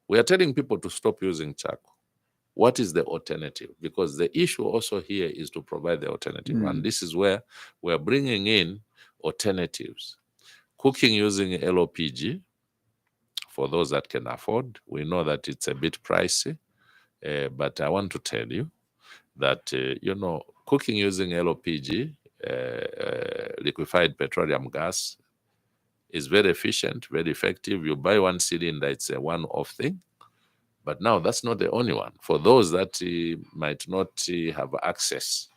S2: we are telling people to stop using charcoal. What is the alternative? Because the issue also here is to provide the alternative. And this is where we are bringing in alternatives. Cooking using LPG, for those that can afford. We know that it's a bit pricey, but I want to tell you that, cooking using LPG, liquefied petroleum gas, is very efficient, very effective. You buy 1 cylinder, it's a one-off thing. But now that's not the only one. For those that might not have access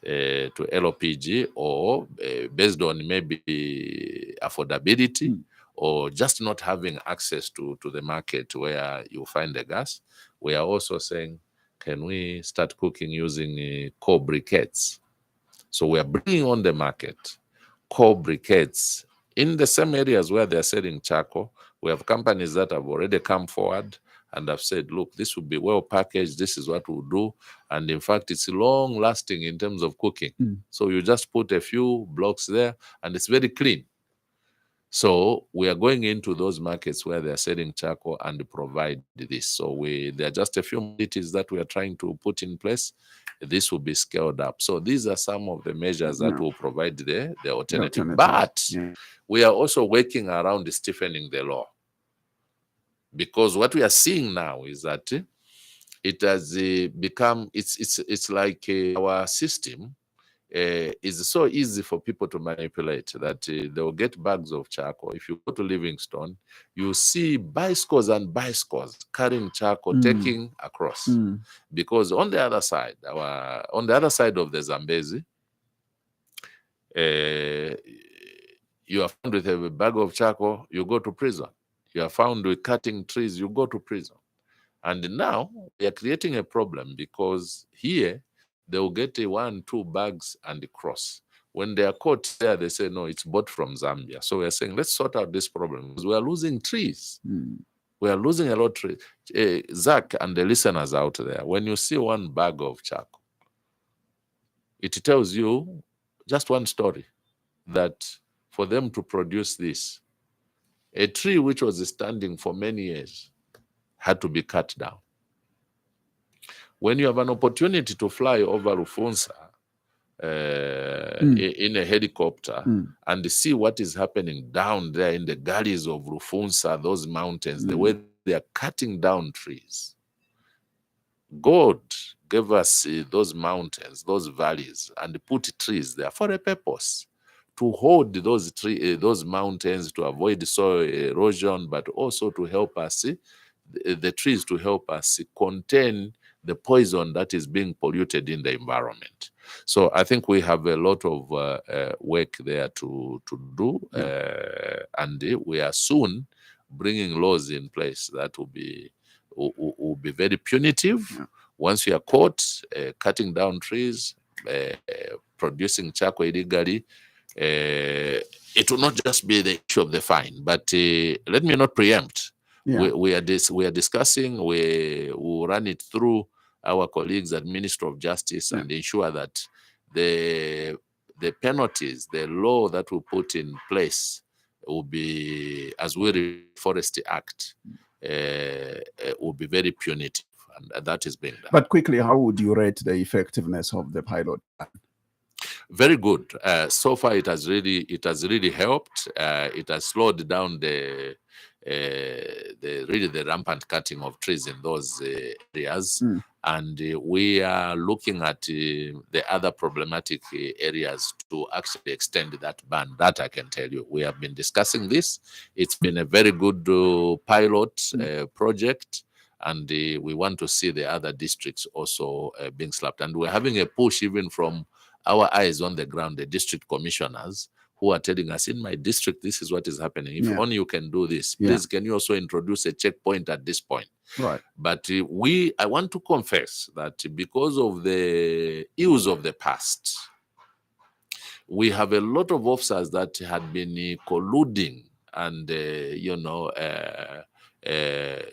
S2: to LPG, or based on maybe affordability, or just not having access to the market where you find the gas, we are also saying, can we start cooking using coal briquettes? So we are bringing on the market coal briquettes in the same areas where they're selling charcoal. We have companies that have already come forward and have said, look, this will be well packaged, this is what we'll do. And in fact, it's long lasting in terms of cooking. So you just put a few blocks there and it's very clean. So we are going into those markets where they're selling charcoal and provide this. So there are just a few modalities that we are trying to put in place. This will be scaled up. So these are some of the measures that will provide the alternative. But we are also working around stiffening the law. Because what we are seeing now is that it has become, it's like our system is so easy for people to manipulate that they will get bags of charcoal. If you go to Livingstone, you see bicycles and bicycles carrying charcoal, taking across. Because on the other side, of the Zambezi, you are found with a bag of charcoal, you go to prison. You are found with cutting trees, you go to prison. And now we are creating a problem because here they will get 1, 2 bags and cross. When they are caught there, they say, no, it's bought from Zambia. So we are saying, let's sort out this problem because we are losing trees. We are losing a lot of trees. Zach and the listeners out there, when you see 1 bag of charcoal, it tells you just one story, that for them to produce this, a tree which was standing for many years had to be cut down. When you have an opportunity to fly over Rufunsa in a helicopter and see what is happening down there in the gullies of Rufunsa, those mountains, the way they are cutting down trees. God gave us those mountains, those valleys, and put trees there for a purpose, to hold those mountains, to avoid soil erosion, but also to help us, the trees to help us contain the poison that is being polluted in the environment. So I think we have a lot of work there to do, and we are soon bringing laws in place that will be very punitive. Once you are caught cutting down trees, producing charcoal illegally, it will not just be the issue of the fine, but let me not preempt. We are discussing, we will run it through our colleagues at Ministry of Justice and ensure that the penalties, the law that we put in place will be, as we Forest Act, will be very punitive, and that is being done.
S1: But quickly, how would you rate the effectiveness of the pilot?
S2: Very good. So far, it has really helped. It has slowed down the rampant cutting of trees in those areas. And we are looking at the other problematic areas to actually extend that ban. That I can tell you. We have been discussing this. It's been a very good pilot project, and we want to see the other districts also being slapped. And we're having a push even from our eyes on the ground, the district commissioners who are telling us, in my district, this is what is happening. If only you can do this, please, can you also introduce a checkpoint at this point?
S1: Right.
S2: But I want to confess that because of the ills of the past, we have a lot of officers that had been colluding and,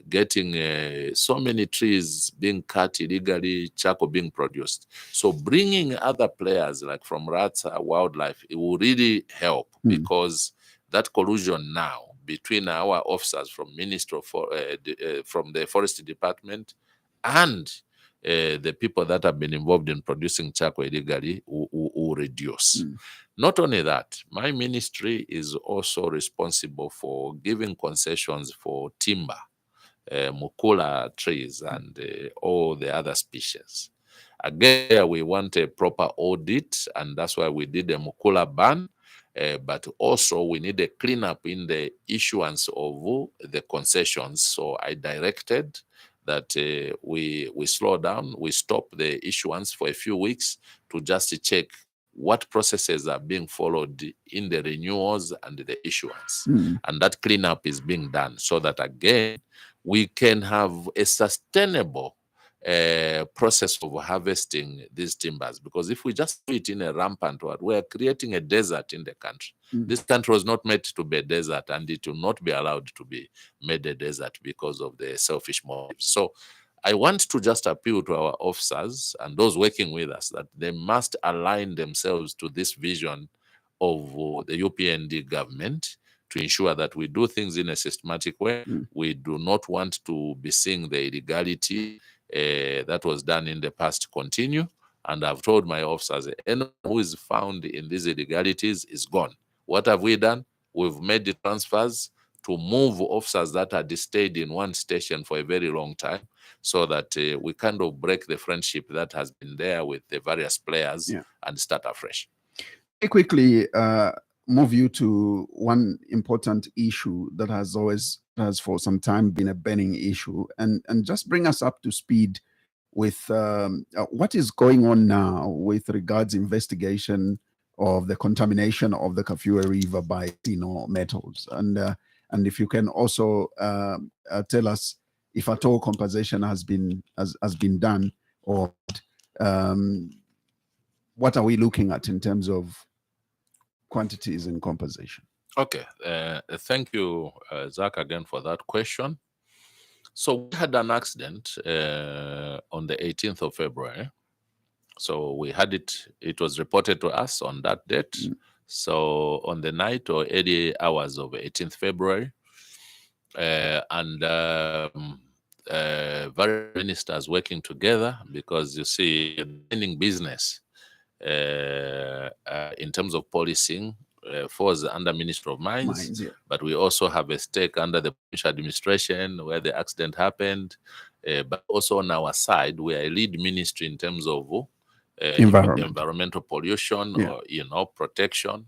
S2: getting so many trees being cut illegally, charcoal being produced. So bringing other players like from rats, wildlife, it will really help, because that collusion now between our officers from from the Forest Department and the people that have been involved in producing charcoal illegally will reduce. Not only that, my ministry is also responsible for giving concessions for timber, mukula trees, and all the other species. Again, we want a proper audit, and that's why we did a mukula ban. But also we need a cleanup in the issuance of the concessions. So I directed that we slow down, we stop the issuance for a few weeks to just check what processes are being followed in the renewals and the issuance. And that cleanup is being done so that, again, we can have a sustainable process of harvesting these timbers. Because if we just do it in a rampant world, we're creating a desert in the country. This country was not meant to be a desert, and it will not be allowed to be made a desert because of the selfish motives. So I want to just appeal to our officers and those working with us that they must align themselves to this vision of the UPND government to ensure that we do things in a systematic way. We do not want to be seeing the illegality that was done in the past continue. And I've told my officers, anyone who is found in these illegalities is gone. What have we done? We've made the transfers to move officers that had stayed in one station for a very long time, so that we kind of break the friendship that has been there with the various players and start afresh.
S1: Very quickly, move you to one important issue that has for some time been a burning issue, and just bring us up to speed with what is going on now with regards investigation of the contamination of the Kafue River by metals, and if you can also tell us if at all compensation has been done, or what are we looking at in terms of quantities and compensation?
S2: Okay, thank you, Zach, again for that question. So we had an accident on the 18th of February. So we had it was reported to us on that date. So on the night or early hours of 18th February, various ministers working together, because you see, the mining business in terms of policing falls under Ministry of Mines, but we also have a stake under the provincial administration where the accident happened. But also on our side, we are a lead ministry in terms of environmental pollution, or protection.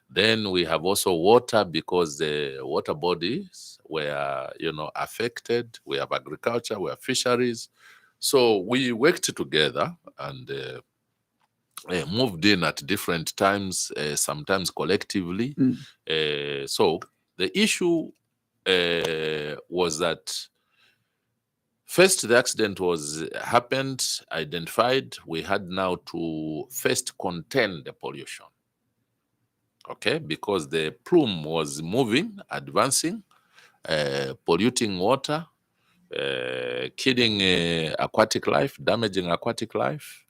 S2: Then we have also water, because the water bodies were affected. We have agriculture, we have fisheries. So we worked together and moved in at different times, sometimes collectively. So the issue was that first the accident happened, identified. We had now to first contain the pollution, okay, because the plume was moving, advancing, polluting water, killing aquatic life, damaging aquatic life,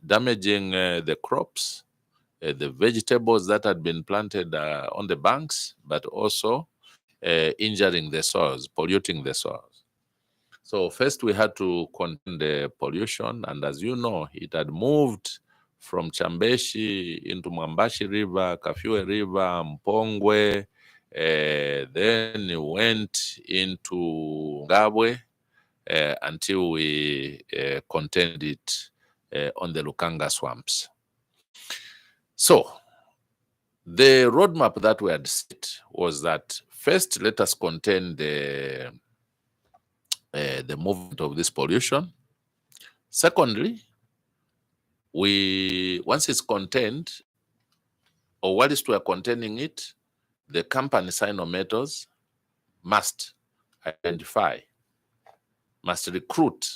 S2: damaging the crops, the vegetables that had been planted on the banks, but also injuring the soils, polluting the soils. So first we had to contain the pollution, and as you know, it had moved from Chambeshi into Mwambashi River, Kafue River, Mpongwe, then it went into Ngabwe until we contained it on the Lukanga swamps. So the roadmap that we had set was that first, let us contain the movement of this pollution. Secondly, once it's contained, or whilst we are containing it, the company cyanometers must identify, must recruit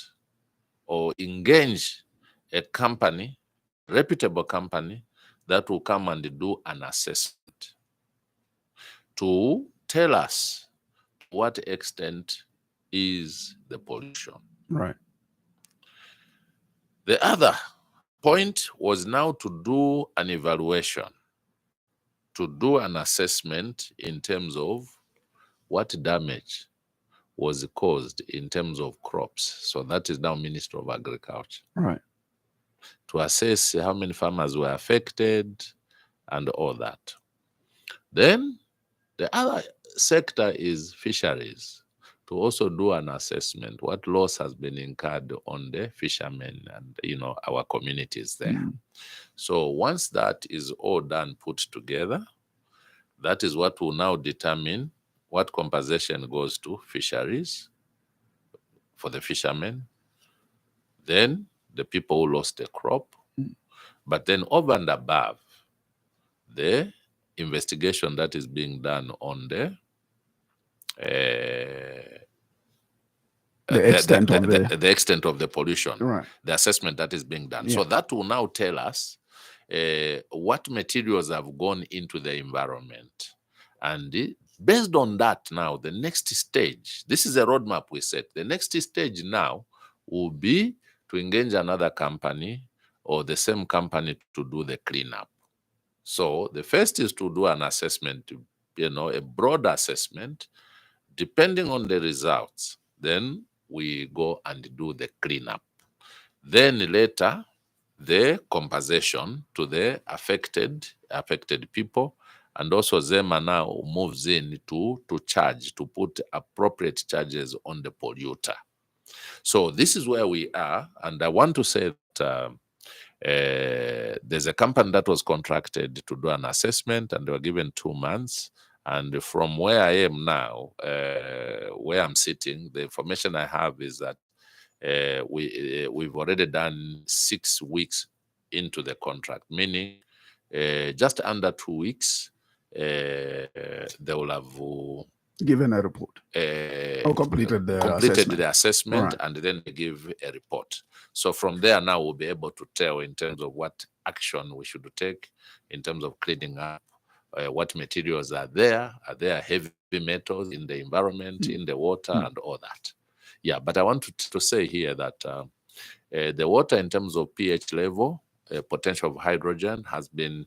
S2: or engage a company, reputable company, that will come and do an assessment to tell us to what extent is the pollution.
S1: Right.
S2: The other point was now to do an evaluation, to do an assessment in terms of what damage was caused in terms of crops. So that is now Minister of Agriculture.
S1: Right.
S2: To assess how many farmers were affected and all that. Then the other sector is fisheries, to also do an assessment, what loss has been incurred on the fishermen and, our communities there. So once that is all done, put together, that is what will now determine what compensation goes to fisheries for the fishermen, then the people who lost the crop, but then over and above, the investigation that is being done on the extent of the pollution,
S1: right,
S2: the assessment that is being done.
S1: Yeah.
S2: So that will now tell us what materials have gone into the environment. And based on that now, the next stage, this is a roadmap we set. The next stage now will be to engage another company or the same company to do the cleanup. So the first is to do an assessment, a broad assessment. Depending on the results, then we go and do the cleanup. Then later, the compensation to the affected people, and also ZEMA now moves in to charge, to put appropriate charges on the polluter. So this is where we are, and I want to say that there's a company that was contracted to do an assessment, and they were given 2 months. And from where I am now, where I'm sitting, the information I have is that we've already done 6 weeks into the contract, meaning just under 2 weeks, they will have
S1: given a report. Completed
S2: the assessment,
S1: right,
S2: and then they give a report. So from there now we'll be able to tell in terms of what action we should take in terms of cleaning up, what materials are there heavy metals in the environment, in the water, and all that. Yeah, but I want to say here that the water, in terms of pH level, potential of hydrogen, has been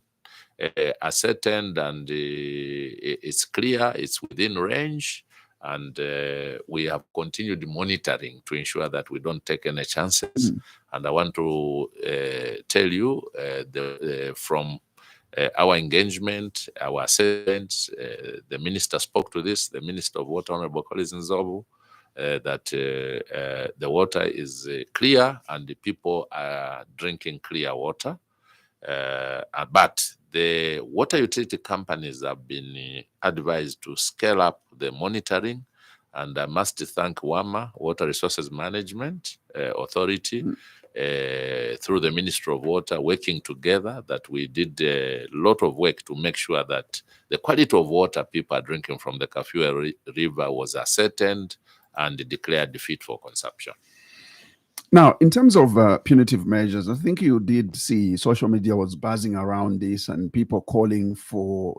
S2: ascertained, and it's clear, it's within range, and we have continued monitoring to ensure that we don't take any chances. And I want to tell you from our engagement, our assessments, the minister spoke to this, the Minister of Water, Honourable Nzovu, that the water is clear and the people are drinking clear water. But the water utility companies have been advised to scale up the monitoring, and I must thank WAMA, Water Resources Management Authority, through the Ministry of Water, working together, that we did a lot of work to make sure that the quality of water people are drinking from the Kafue River was ascertained and declared fit for consumption.
S1: Now, in terms of punitive measures, I think you did see social media was buzzing around this, and people calling for,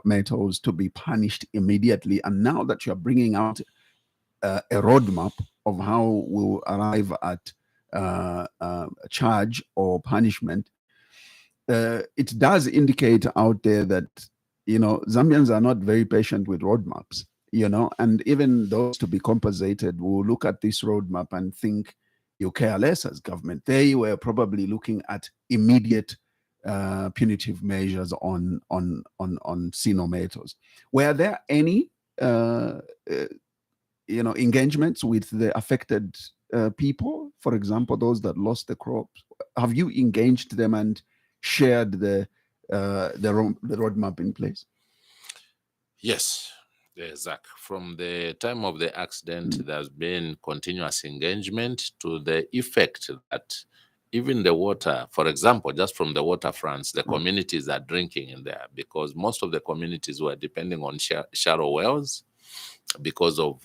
S1: metals to be punished immediately. And now that you're bringing out a roadmap of how we'll arrive at charge or punishment, it does indicate out there that, Zambians are not very patient with roadmaps, and even those to be compensated will look at this roadmap and think you care less as government. They were probably looking at immediate punitive measures on Sinometals. Were there any engagements with the affected people, for example, those that lost the crops? Have you engaged them and shared the roadmap in place?
S2: Yes, Zach. From the time of the accident, there's been continuous engagement to the effect that even the water, for example, just from the waterfronts, the communities are drinking in there, because most of the communities were depending on shallow wells because of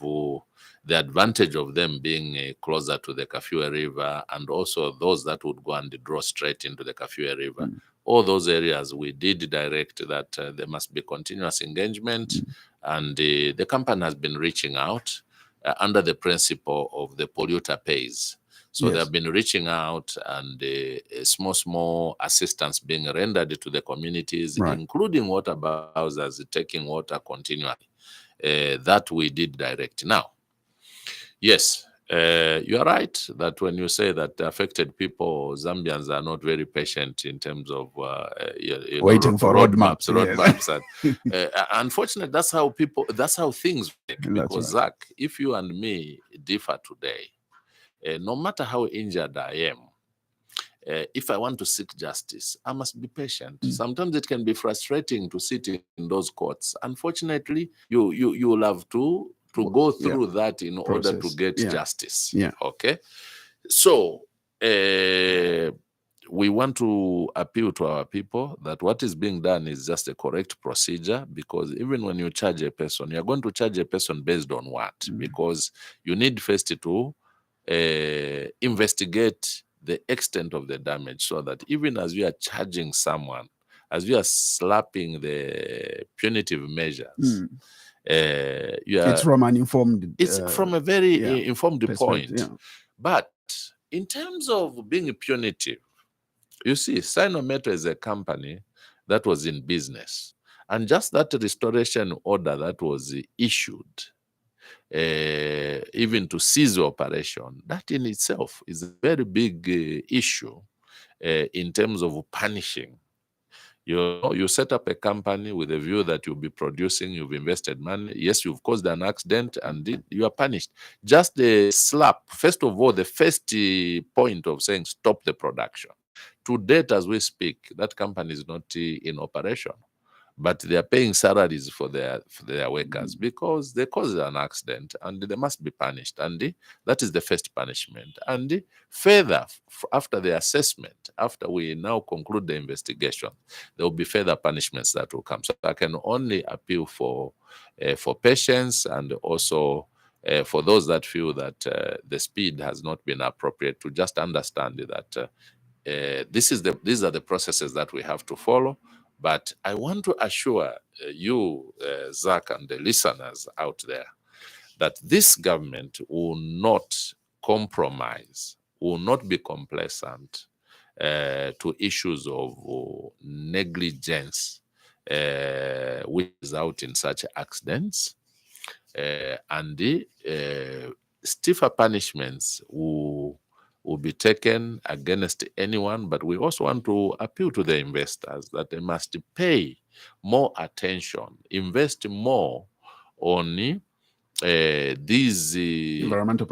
S2: the advantage of them being closer to the Kafue River, and also those that would go and draw straight into the Kafue River. All those areas we did direct that there must be continuous engagement, and the company has been reaching out under the principle of the polluter pays. So they've been reaching out, and small assistance being rendered to the communities, including water bowsers taking water continually. That we did direct. Now, yes, you are right that when you say that the affected people, Zambians, are not very patient in terms of
S1: waiting for roadmaps.
S2: And, unfortunately, that's how things work. Because Zach, if you and me differ today, no matter how injured I am, if I want to seek justice, I must be patient. Sometimes it can be frustrating to sit in those courts. Unfortunately, you will have to go through that in order to get justice. Okay, so we want to appeal to our people that what is being done is just a correct procedure, because even when you charge a person, you're going to charge a person based on what? Because you need first to investigate the extent of the damage, so that even as we are charging someone, as we are slapping the punitive measures,
S1: it's from an informed.
S2: It's from a very informed point. But in terms of being punitive, you see, Sinometal is a company that was in business, and just that restoration order that was issued, even to cease the operation, that in itself is a very big issue in terms of punishing. You set up a company with a view that you'll be producing, you've invested money. Yes, you've caused an accident, and you are punished. Just the slap, first of all, the first point of saying stop the production. To date, as we speak, that company is not in operation, but they are paying salaries for their workers because they caused an accident, and they must be punished. And that is the first punishment. And further, after the assessment, after we now conclude the investigation, there will be further punishments that will come. So I can only appeal for patience, and also for those that feel that the speed has not been appropriate, to just understand that these are the processes that we have to follow. But I want to assure you, Zach, and the listeners out there, that this government will not compromise, will not be complacent to issues of negligence which is out in such accidents, and the stiffer punishments will be taken against anyone. But we also want to appeal to the investors that they must pay more attention, invest more on these
S1: environmental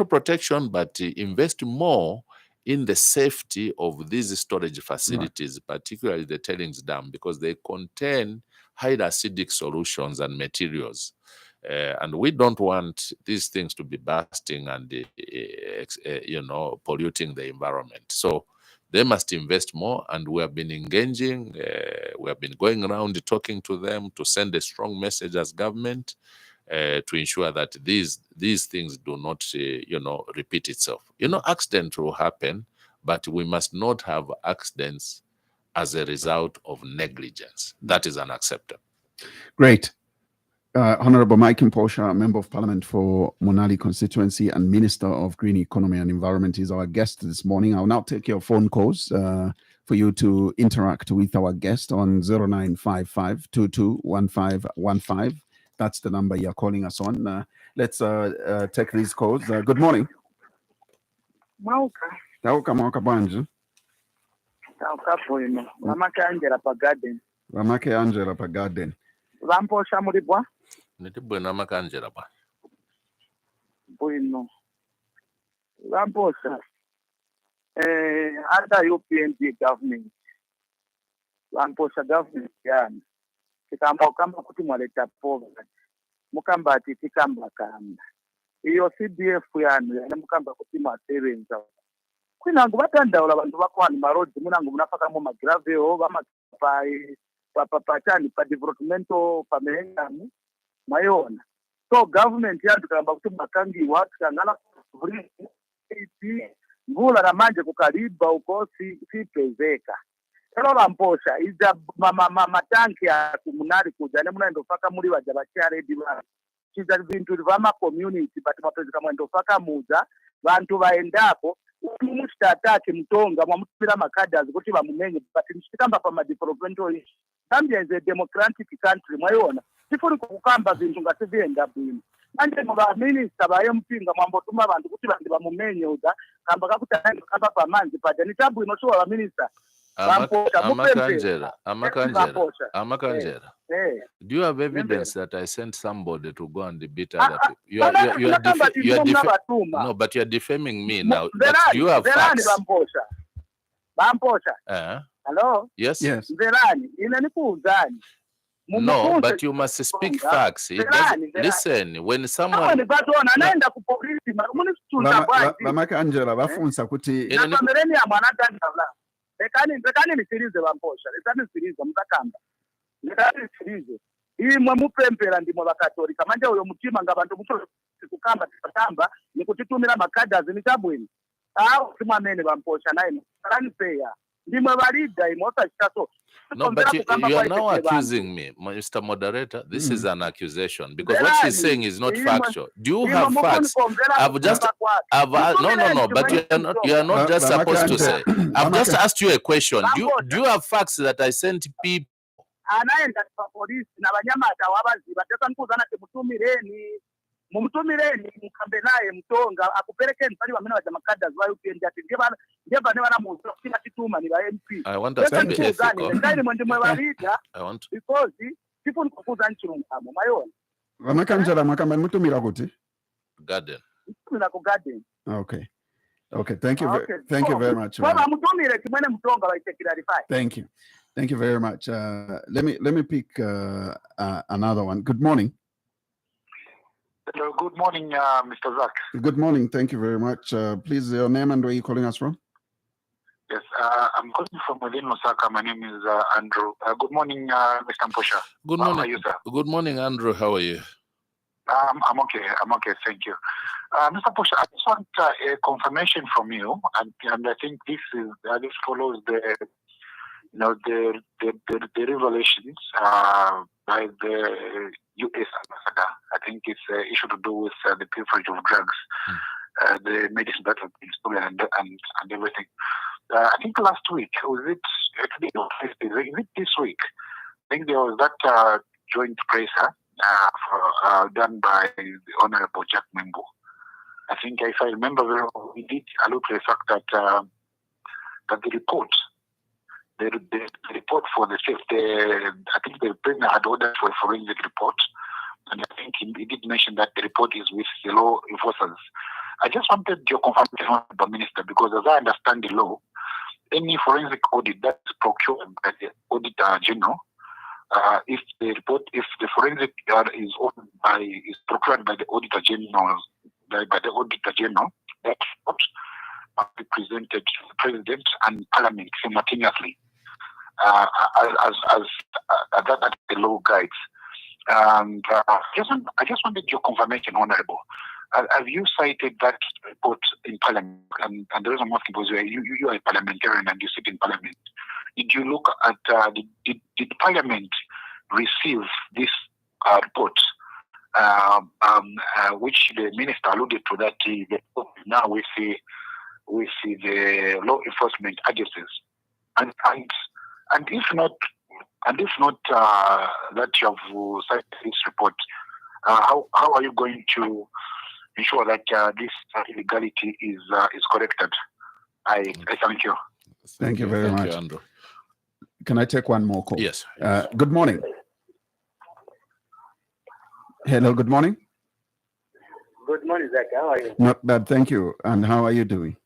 S2: protection, but invest more in the safety of these storage facilities, particularly the tailings dam, because they contain highly acidic solutions and materials. And we don't want these things to be bursting and polluting the environment. So they must invest more, and we have been engaging. We have been going around talking to them to send a strong message as government to ensure that these things do not repeat itself. Accidents will happen, but we must not have accidents as a result of negligence. That is unacceptable.
S1: Great. Honourable Mike Mposha, Member of Parliament for Monali constituency and Minister of Green Economy and Environment, is our guest this morning. I'll now take your phone calls for you to interact with our guest on 0955 221515. That's the number you're calling us on. Let's take these calls. Good morning.
S3: Mauka.
S1: Mauka Banju.
S3: Ramake Angela Pagarden.
S1: Ramake Angela Pagarden.
S3: Mposha mulibwa.
S2: Nitibwe Ramake Angela ba.
S3: Bueno. Mposha. Under UPND government. Mposha government yani. Tikamba kama kuti mwaleta poverty. Mukamba ati tikamba kamba. Iyo CDF yani mukamba kuti masebenza. Kwinangu batandaula abantu bakwani maroads munangu munafaka mu magraveo bamapai papachani pa developmental pamengamu mayona. So government yatu kamba kuti makangiwa tikangala mvula na manje kukariba uko sipezeka. Elo Mposha iza matanki ya kumunari kuja ne munaendo faka muri baja bakyare diba. Chiza vintu vama community but mapezeka mwendo faka muza bantu baendako umushtatake mtonga mwamutira makadazi kuti bamumenye but nishikamba pa ma developmental issue. Zambia is a democratic country mwayona. Sifuri kukamba vintu ngati vyenda bwino. Manje mba minister ba mpinga mwambo tuma bantu kuti bandi bamumenye uza kamba kakutanaenda kamba pa manzi paja ni tabu inoso wa minister.
S2: Amakanjera. Do you have evidence that I sent somebody to go and beat other people? No, but you are defaming me now. Do you have facts?
S3: Hello?
S2: Yes.
S3: No,
S2: but you must speak facts. Listen, when someone
S1: Ramake Angela bafunsa kuti
S3: Lekani nisirize Mposha. Lekani nisirize mtakamba. Lekani nisirize. Imwe mupempera ndimo bakatolika. Manje uyo mutima ngabantu muto kukamba tikatamba ni kutitumira makadazi ni tabweni. Simamene Mposha naye. Lekani peya. Ndimwe balida imota chikaso.
S2: No, but you are now accusing me, Mr. Moderator. This is an accusation because what she's saying is not factual. Do you have facts? No. But you are not just supposed to say. I've just asked you a question. Do you have facts that I sent people?
S3: Anaenda kwa polisi na wanyamata wabazi bateka nkuzana mumutumireni mukambe naye mtonga akupeleke mpali wamene waja makadazi wa UPND ati ndiye bane bana muzo kila kituma ni ba MP.
S2: I want to be ethical.
S3: Because people nikukuza nchirungamo mayona.
S1: Ramake Angela makamba mutumira kuti
S2: garden.
S3: Mutumira ku garden.
S1: Okay. Thank you very much. Thank you. Thank you very much. Let me pick another one. Good morning.
S4: Hello, good morning, Mr. Zach.
S1: Good morning. Thank you very much. Please, your name and where you calling us from?
S4: Yes, I'm calling from within Lusaka. My name is Andrew. Good morning, Mr. Mposha.
S2: Good morning.
S4: How are you, sir?
S2: Good morning, Andrew. How are you?
S4: I'm okay. Thank you. Mr. Mposha, I just want a confirmation from you, and I think this follows the revelations by the U.S. ambassador. I think it's an issue to do with the pilferage of drugs, the medicine that have been stolen and everything. I think last week, was it this week? I think there was that joint presser done by the Honourable Jack Membo. I think, if I remember very well, we did allude to the fact that the report for the fifth, I think the president had ordered for a forensic report, and I think he did mention that the report is with the law enforcers. I just wanted your confirmation, the minister, because as I understand the law, any forensic audit that's procured by the Auditor General, if the forensic is procured by the Auditor General, that report must be presented to the President and Parliament simultaneously, as that the law guides. And I just wanted your confirmation, Honourable. Have you cited that report in Parliament? And the reason I'm asking because you are a parliamentarian and you sit in Parliament. Did you look at did Parliament receive this report which the minister alluded to, that now we see the law enforcement agencies, and if not that you have cited this report, how are you going to ensure that this illegality is corrected? I thank you.
S1: Thank you very much.
S2: Andrew.
S1: Can I take one more call?
S2: Yes.
S1: Good morning. Hello, good morning.
S5: Good morning, Zach. How are you?
S1: Not bad, thank you. And how are you doing?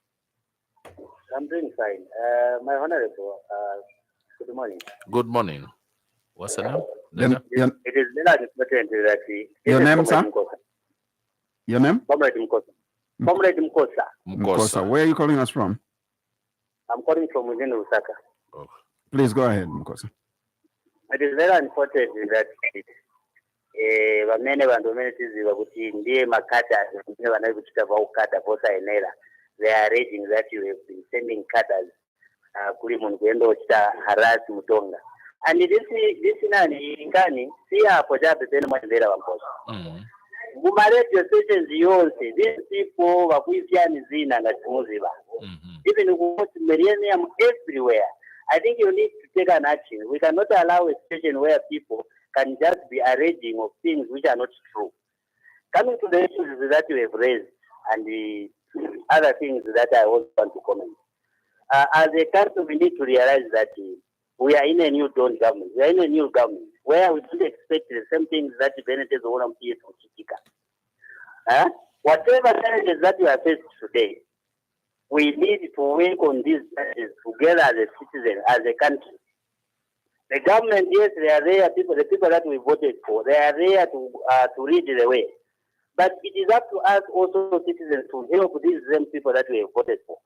S5: I'm doing fine. My Honourable, good morning.
S2: Good morning. What's the name?
S1: Then,
S2: Nigga?
S5: It is very important that
S1: your name, sir? Your name?
S5: Comrade Mposha. Comrade Mposha.
S1: Mposha. Where are you calling us from?
S5: I'm calling from within Lusaka.
S2: Oh.
S1: Please go ahead, Mposha.
S5: It is very important that vamene vanhu vamene kuti ndiye makata vamene vana kuchita vaukata vosa enera. They are alleging that you have been sending cadres kuli munhu kuenda uchita harass mutonga. And this nani ingani si hapo chape pene mwendera Mposha. Radio stations yonse, these people vakuisiani zina ngatimuziva. Even with millennium everywhere. I think you need to take an action. We cannot allow a situation where people can just be alleging of things which are not true. Coming to the issues that you have raised and the other things that I also want to comment. As a country, we need to realize that we are in a new dawn government. We are in a new government where we don't expect the same things that the benefits of one whatever challenges that we are faced today, we need to work on these challenges together as a citizen, as a country. The government, yes, they are there, the people that we voted for, they are there to lead the way. But it is up to us also, citizens, to help these same people that we have voted for.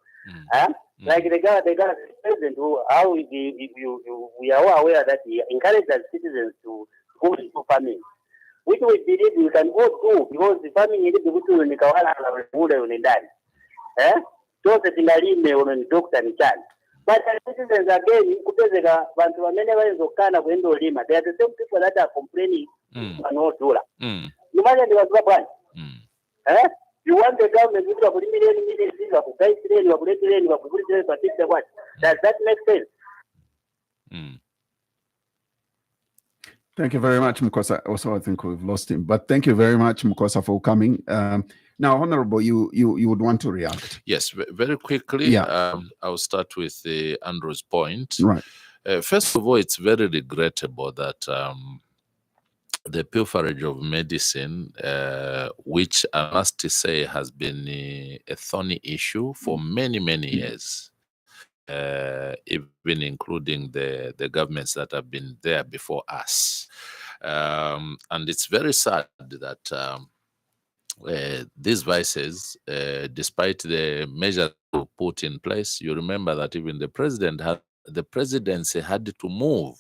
S5: Like the president, we are all aware that he encourages citizens to go into farming, which we believe we can all do, because the farming is the good in the Tose tingalime unanidokta ni chani. But citizens again, kupezeka bantu wamene walizokana kuendo lima. They are the same people that are complaining wanaodula. Imagine ndi wazula bwana. You want the government to wakulimileni milisi, wakugaisireni, wakuletireni, wakukulitireni, particular what? Does that make sense?
S1: Thank you very much, Mposha. Also, I think we've lost him. But thank you very much, Mposha, for coming. Now, Honourable, you would want to react.
S2: Yes, very quickly.
S1: Yeah.
S2: I'll start with Andrew's point.
S1: Right.
S2: First of all, it's very regrettable that the pilferage of medicine, which I must say has been a thorny issue for many, many years, even including the governments that have been there before us. And it's very sad that these vices, despite the measures put in place, you remember that even the presidency had to move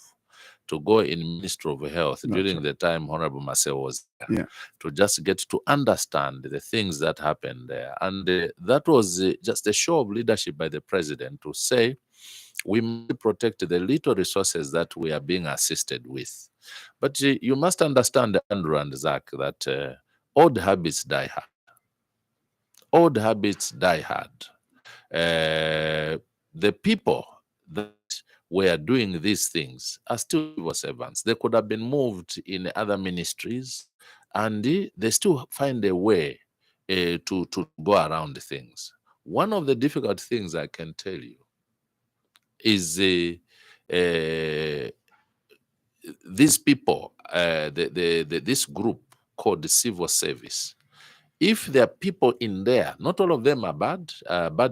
S2: to go in Ministry of Health during the time Honourable Marcel was there, to just get to understand the things that happened there. And that was just a show of leadership by the president to say, we must protect the little resources that we are being assisted with. But you must understand, Andrew and Zach, that old habits die hard. Old habits die hard. The people that were doing these things are still civil servants. They could have been moved in other ministries, and they still find a way to go around things. One of the difficult things I can tell you is these people, this group called the civil service. If there are people in there, not all of them are bad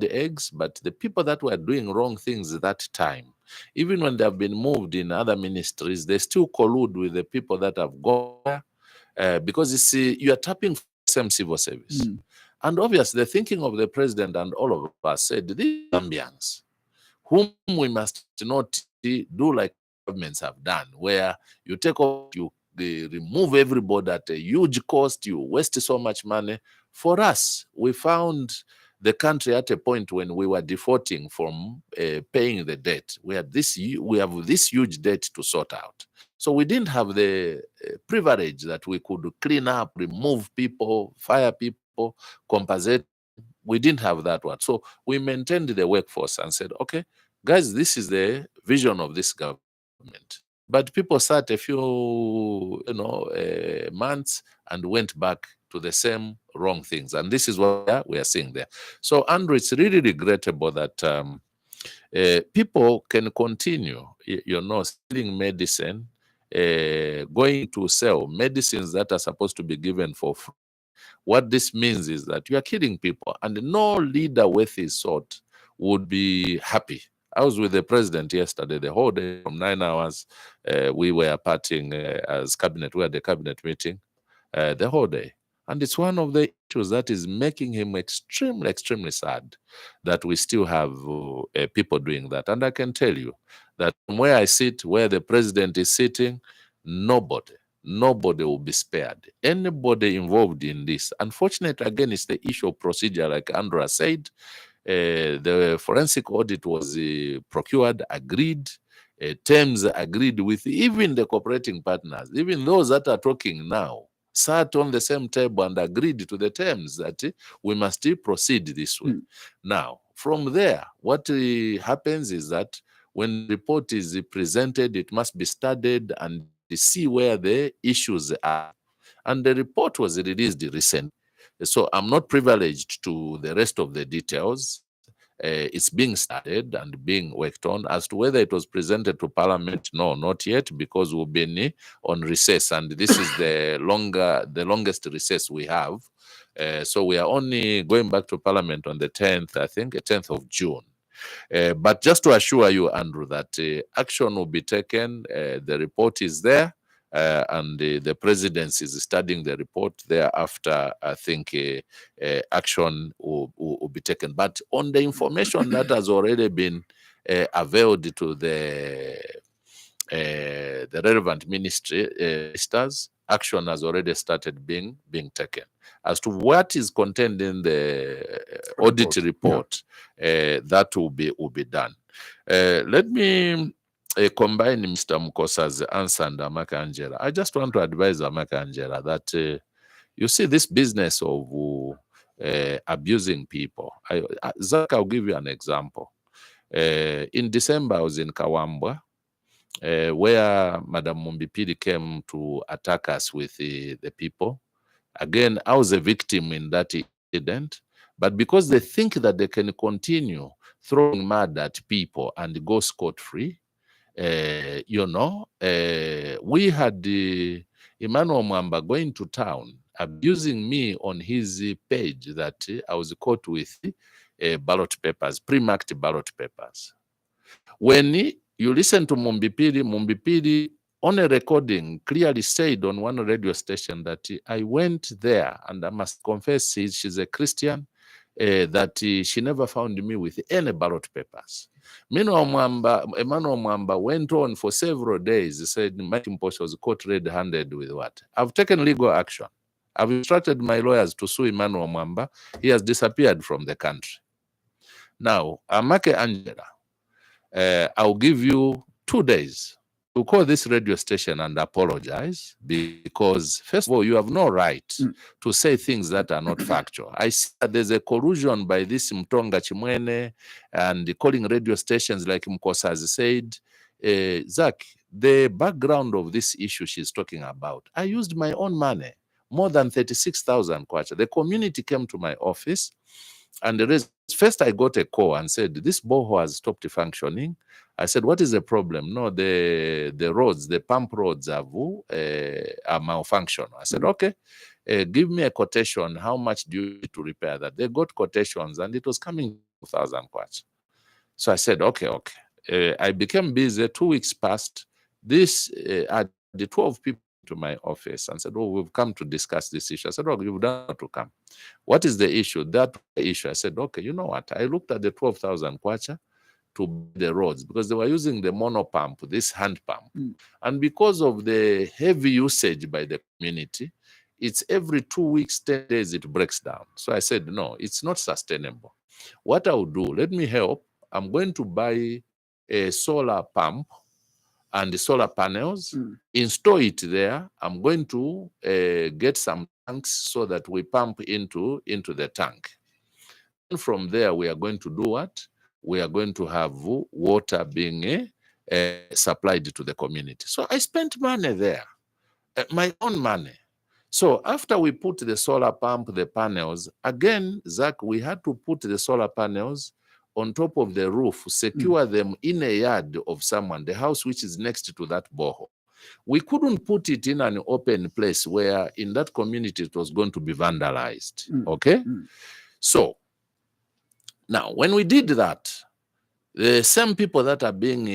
S2: eggs, but the people that were doing wrong things at that time, even when they have been moved in other ministries, they still collude with the people that have gone there, because you see, you are tapping the same civil service. And obviously, the thinking of the president and all of us said, these Zambians, whom we must not do like governments have done, where you take off, they remove everybody at a huge cost, you waste so much money. For us, we found the country at a point when we were defaulting from paying the debt. We have this huge debt to sort out. So we didn't have the privilege that we could clean up, remove people, fire people, compensate. We didn't have that one. So we maintained the workforce and said, okay, guys, this is the vision of this government. But people sat a few, months and went back to the same wrong things. And this is what we are seeing there. So, Andrew, it's really regrettable that people can continue, selling medicine, going to sell medicines that are supposed to be given for free. What this means is that you are killing people, and no leader worth his salt would be happy. I was with the president yesterday, the whole day, from 9 hours. We were partying as cabinet. We had the cabinet meeting the whole day. And it's one of the issues that is making him extremely, extremely sad that we still have people doing that. And I can tell you that from where I sit, where the president is sitting, nobody will be spared. Anybody involved in this. Unfortunately, again, it's the issue of procedure, like Andrea said. The forensic audit was procured, agreed, terms agreed with even the cooperating partners, even those that are talking now, sat on the same table and agreed to the terms that we must proceed this way. Now, from there, what happens is that when the report is presented, it must be studied and see where the issues are. And the report was released recently. So I'm not privileged to the rest of the details. It's being studied and being worked on. As to whether it was presented to Parliament, no, not yet, because we've been on recess, and this is the longest recess we have. So we are only going back to Parliament on the 10th, I think, 10th of June. But just to assure you, Andrew, that action will be taken. The report is there. And the presidency is studying the report. Thereafter, I think action will be taken. But on the information that has already been availed to the relevant ministers, action has already started being taken. As to what is contained in the audit report, that will be done. Let me combine Mr. Mkosa's answer and Amaka Angela. I just want to advise Amaka Angela that you see this business of abusing people. Zach, I'll give you an example. In December, I was in Kawambwa, where Madam Mumbipidi came to attack us with the people. Again, I was a victim in that incident, but because they think that they can continue throwing mud at people and go scot-free, we had Emmanuel Mwamba going to town, abusing me on his page that I was caught with ballot papers, pre-marked ballot papers. When you listen to Mumbipidi on a recording clearly said on one radio station that I went there, and I must confess she's a Christian, that she never found me with any ballot papers. Meanwhile, Emmanuel Mwamba went on for several days. He said Mposha was caught red-handed with what? I've taken legal action. I've instructed my lawyers to sue Emmanuel Mwamba. He has disappeared from the country. Now, Amake Angela, I'll give you 2 days to call this radio station and apologize, because first of all, you have no right to say things that are not factual. I see that there's a collusion by this Mtonga Chimwene and calling radio stations like Mkosa has said. Zach, the background of this issue she's talking about, I used my own money, more than 36,000 kwacha. The community came to my office, and first I got a call and said, this borehole has stopped functioning. I said, what is the problem? No, the roads, the pump roads are malfunctional. I said, okay, give me a quotation. How much do you need to repair that? They got quotations, and it was coming 2,000 kwacha. So I said, okay. I became busy. 2 weeks passed. This, the 12 people to my office and said, oh, we've come to discuss this issue. I said, oh, you've done to come. What is the issue? That issue. I said, okay, you know what? I looked at the 12,000 kwacha to the roads, because they were using the mono pump, this hand pump. And because of the heavy usage by the community, it's every 2 weeks, 10 days, it breaks down. So I said, no, it's not sustainable. What I'll do, let me help. I'm going to buy a solar pump and the solar panels, install it there. I'm going to get some tanks so that we pump into the tank. And from there, we are going to do what? We are going to have water being supplied to the community. So I spent money there, my own money. So after we put the solar pump, the panels, again, Zach, we had to put the solar panels on top of the roof, secure them in a yard of someone, the house which is next to that borehole. We couldn't put it in an open place where in that community it was going to be vandalized, okay? So now when we did that, the same people that are being,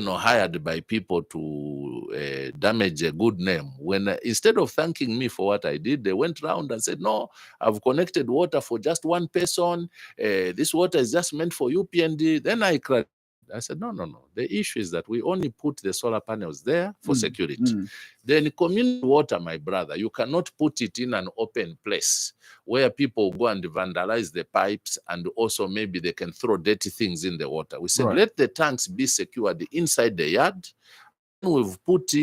S2: hired by people to damage a good name, when instead of thanking me for what I did, they went around and said, no, I've connected water for just one person. This water is just meant for UPND. Then I cried. I said, no. The issue is that we only put the solar panels there for security. Then community water, my brother, you cannot put it in an open place where people go and vandalize the pipes, and also maybe they can throw dirty things in the water. We said, let the tanks be secured inside the yard. We've put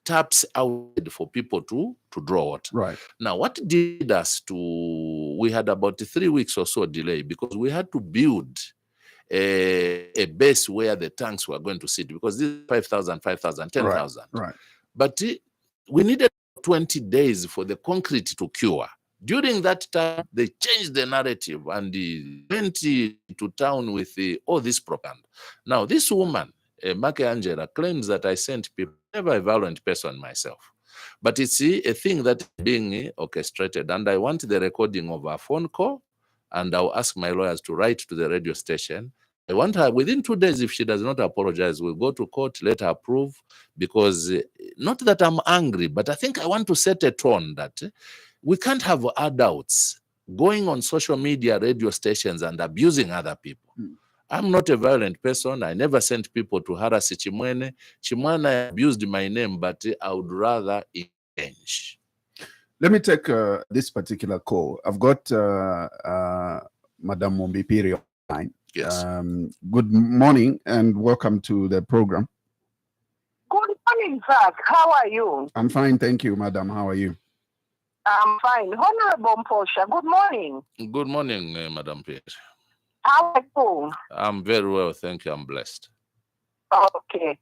S2: taps out for people to draw water.
S1: Right.
S2: Now, what did us to, we had about 3 weeks or so delay because we had to build a base where the tanks were going to sit, because this is 5,000, 10,000.
S1: Right.
S2: But we needed 20 days for the concrete to cure. During that time, they changed the narrative and went to town with all this propaganda. Now, this woman, Make Angela, claims that I sent people. Never a violent person myself. But it's a thing that is being orchestrated. And I want the recording of our phone call, and I'll ask my lawyers to write to the radio station. I want her, within 2 days, if she does not apologize, we'll go to court, let her prove, because not that I'm angry, but I think I want to set a tone that we can't have adults going on social media, radio stations, and abusing other people. I'm not a violent person. I never sent people to harass Chimwene. Chimwene abused my name, but I would rather it change.
S1: Let me take this particular call. I've got Madam Mombipiri online.
S2: Yes.
S1: Good morning and welcome to the program.
S3: Good morning, Zach. How are you?
S1: I'm fine, thank you, Madam. How are you?
S3: I'm fine. Honourable Mposha, good morning.
S2: Good morning, Madam Pierre.
S3: How are you?
S2: I'm very well, thank you. I'm blessed.
S3: Okay.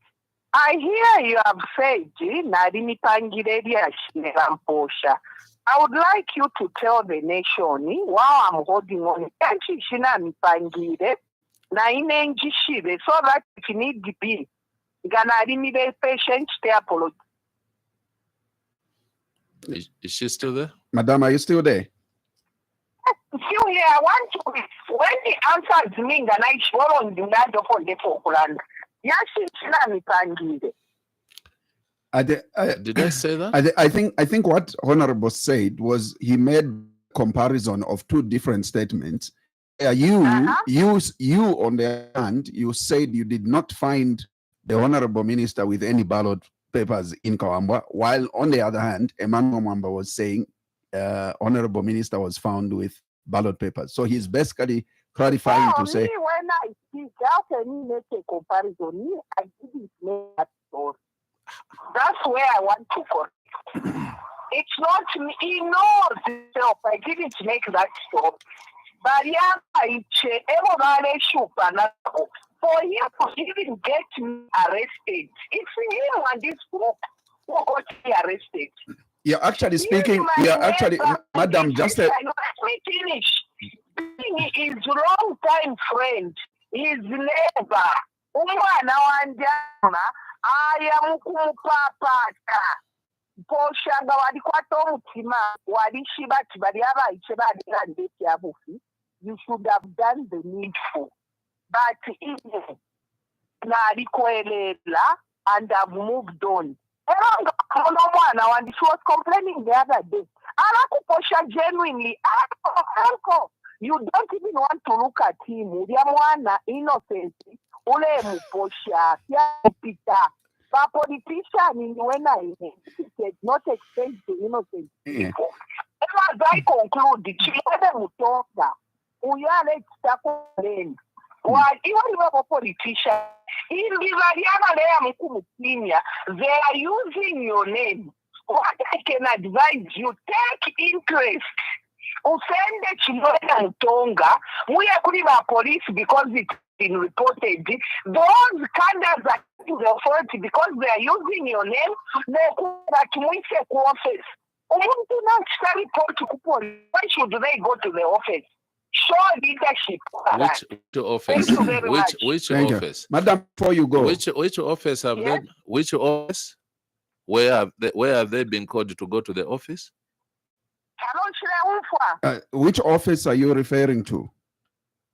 S3: I hear you have said, Nadini Pangiredia Shinera Mposha. I would like you to tell the nation while I'm holding on, Shina Mipangire, Nainengishibe, so that if you need to be, Ganadini patient, they apologize.
S2: Is she still there?
S1: Madam, are you still there?
S3: Still here, I want to, when he answers me, and I swear on the land of the Falkland, Shina Mipangire.
S2: Did I say that?
S1: I think what Honourable said was he made comparison of two different statements. You on the hand, you said you did not find the Honourable Minister with any ballot papers in Kawamba, while on the other hand, Emmanuel Mwamba was saying Honourable Minister was found with ballot papers. So he's basically clarifying to say.
S3: When I speak, how can you make a comparison? I didn't make that story. That's where I want to go. It's not me. He knows himself. I didn't make that stop. But for him to even get me arrested, it's him and this group who got me arrested.
S1: You're actually speaking. You're actually, Madam, just
S3: let me finish. Being his long time friend, his neighbor, aya mukumupapata Mposha nga walikwata omutima walishiba kibali abayiche badira ndeti abufi. You should have done the needful, but na alikwelela and have moved on. And she was complaining the other day. Mposha genuinely, uncle, you don't even want to look at him. Innocent. Ule Mposha, Peter. a politician when I not extend to innocent people. As I conclude, Chimwene Mutonga, we are let's while even a politician, in they are using your name. What I can advise you, take interest. Offended Chimwene Mutonga, we are calling our police because it's been reported. Those cadres are to the authority because they are using your name. They office. Why should they go to the office? Show leadership.
S2: Which office?
S3: Thank you very much.
S2: Which
S1: Thank
S2: office?
S1: you. Madam, before you go.
S2: Which office have
S3: Yes.
S2: they? Which office? Where have they been called to go to the office?
S1: Which office are you referring to?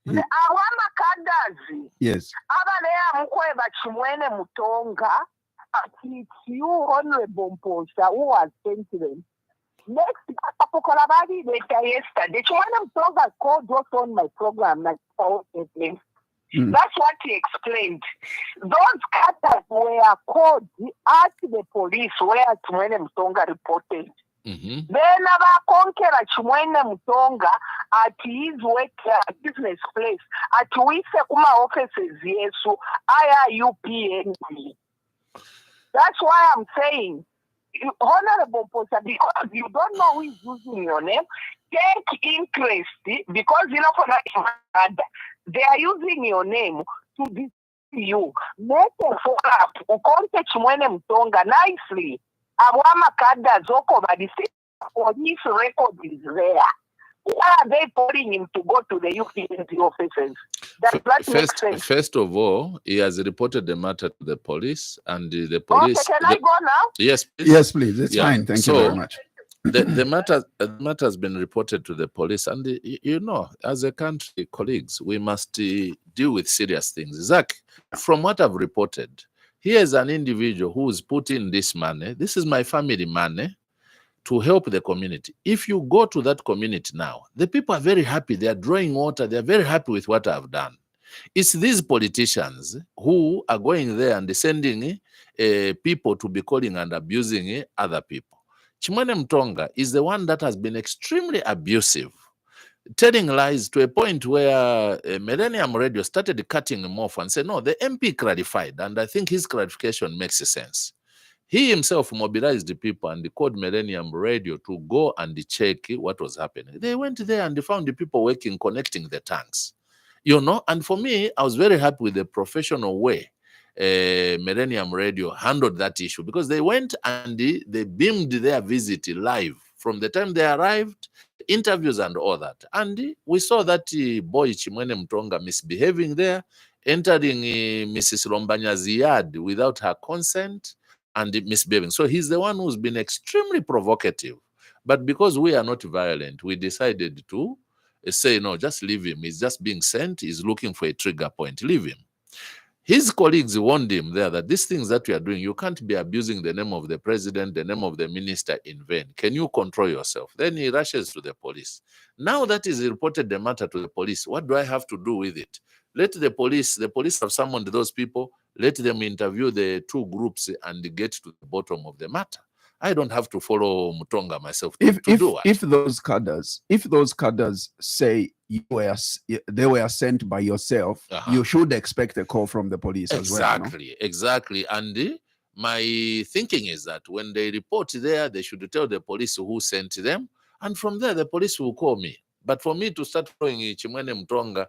S3: The Awama Kadazi.
S1: Yes.
S3: Abalea Mkweba Chimwene Mutonga. It's you, Honourable Mposha, who has sent them. Next, Apokolabadi later yesterday, Chimwene Mutonga called us on my program. That's what he explained. Those cutters were called at the police where Chimwene Mutonga reported. Then Abakonkera Chimwene Mutonga at his work business place at Wise Kuma offices Yesu IRUPNB. That's why I'm saying, Honourable Mposha, because you don't know who is using your name, take interest because you know for that they are using your name to deceive you. Make a follow up. Ukonte Chimwene Mutonga nicely. Awama Kada Zoko, but the police record is there. Why are they calling him to go to the UPNB offices?
S2: First of all, he has reported the matter to the police, and the police.
S3: Okay, can I go now?
S2: Yes, please.
S1: Yes, please. It's fine. Thank you very much.
S2: The matter has been reported to the police, and you know, as a country, colleagues, we must deal with serious things. Zach, from what I've reported, here is an individual who is putting this money. This is my family money to help the community. If you go to that community now, the people are very happy. They are drawing water. They are very happy with what I've done. It's these politicians who are going there and sending people to be calling and abusing other people. Chimwene Mutonga is the one that has been extremely abusive, telling lies to a point where Millennium Radio started cutting him off and said, no, the MP clarified, and I think his clarification makes sense. He himself mobilized the people and called Millennium Radio to go and check what was happening. They went there and they found the people working, connecting the tanks. You know, and for me, I was very happy with the professional way Millennium Radio handled that issue, because they went and they beamed their visit live from the time they arrived, interviews and all that. And we saw that boy Chimwene Mutonga misbehaving there, entering Mrs. Rombanya's yard without her consent and misbehaving. So he's the one who's been extremely provocative. But because we are not violent, we decided to say, no, just leave him. He's just being sent. He's looking for a trigger point. Leave him. His colleagues warned him there that these things that you are doing, you can't be abusing the name of the president, the name of the minister in vain. Can you control yourself? Then he rushes to the police. Now that he's reported the matter to the police, what do I have to do with it? Let the police have summoned those people, let them interview the two groups and get to the bottom of the matter. I don't have to follow Mutonga myself to do it.
S1: If those cadres say they were sent by yourself, you should expect a call from the police as well. No?
S2: Exactly. And my thinking is that when they report there, they should tell the police who sent them, and from there the police will call me. But for me to start following Chimwene Mutonga,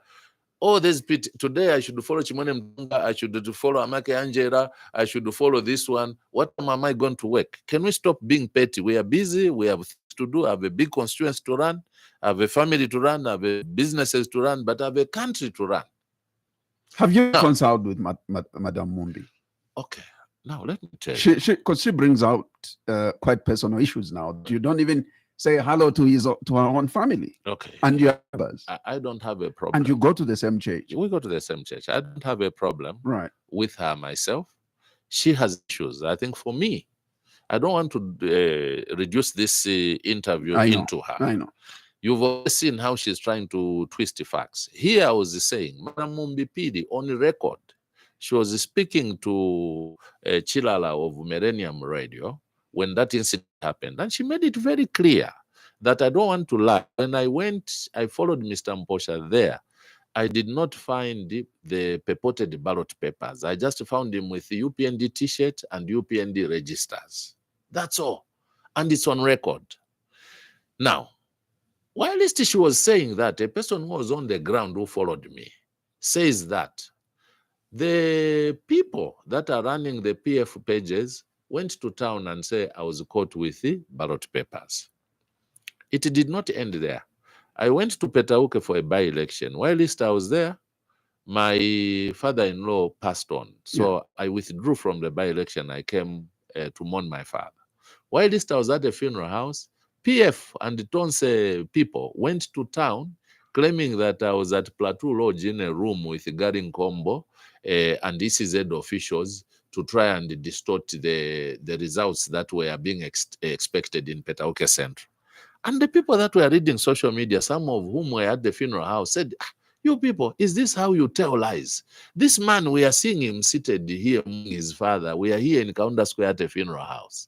S2: today I should follow Chimwene Mutonga, I should follow Amake Angela, I should follow this one. What am I going to work? Can we stop being petty? We are busy, we have things to do, I have a big constituency to run, I have a family to run, I have businesses to run, but I have a country to run.
S1: Have you consulted with Madam Mumbi?
S2: Okay, now let me tell you.
S1: Because she brings out quite personal issues now. You don't even say hello to her own family.
S2: Okay.
S1: And your neighbors.
S2: I don't have a problem.
S1: And you go to the same church.
S2: We go to the same church. I don't have a problem
S1: with
S2: her myself. She has issues. I think for me, I don't want to reduce this interview into her.
S1: I know.
S2: You've already seen how she's trying to twist the facts. Here I was saying, Madam Mumbi Pidi, on record, she was speaking to Chilala of Millennium Radio when that incident happened. And she made it very clear that I don't want to lie. When I went, I followed Mr. Mposha there. I did not find the purported ballot papers. I just found him with the UPND t-shirt and UPND registers. That's all. And it's on record. Now, while she was saying that, a person who was on the ground who followed me says that the people that are running the PF pages went to town and said, I was caught with the ballot papers. It did not end there. I went to Petauke for a by-election. While I was there, my father-in-law passed on. So I withdrew from the by-election. I came to mourn my father. While I was at the funeral house, PF and Tonse people went to town claiming that I was at Plateau Lodge in a room with Garin Combo and ECZ officials to try and distort the results that were being expected in Petauke Central. And the people that were reading social media, some of whom were at the funeral house, said, you people, is this how you tell lies? This man, we are seeing him seated here among his father. We are here in Kaunda Square at the funeral house.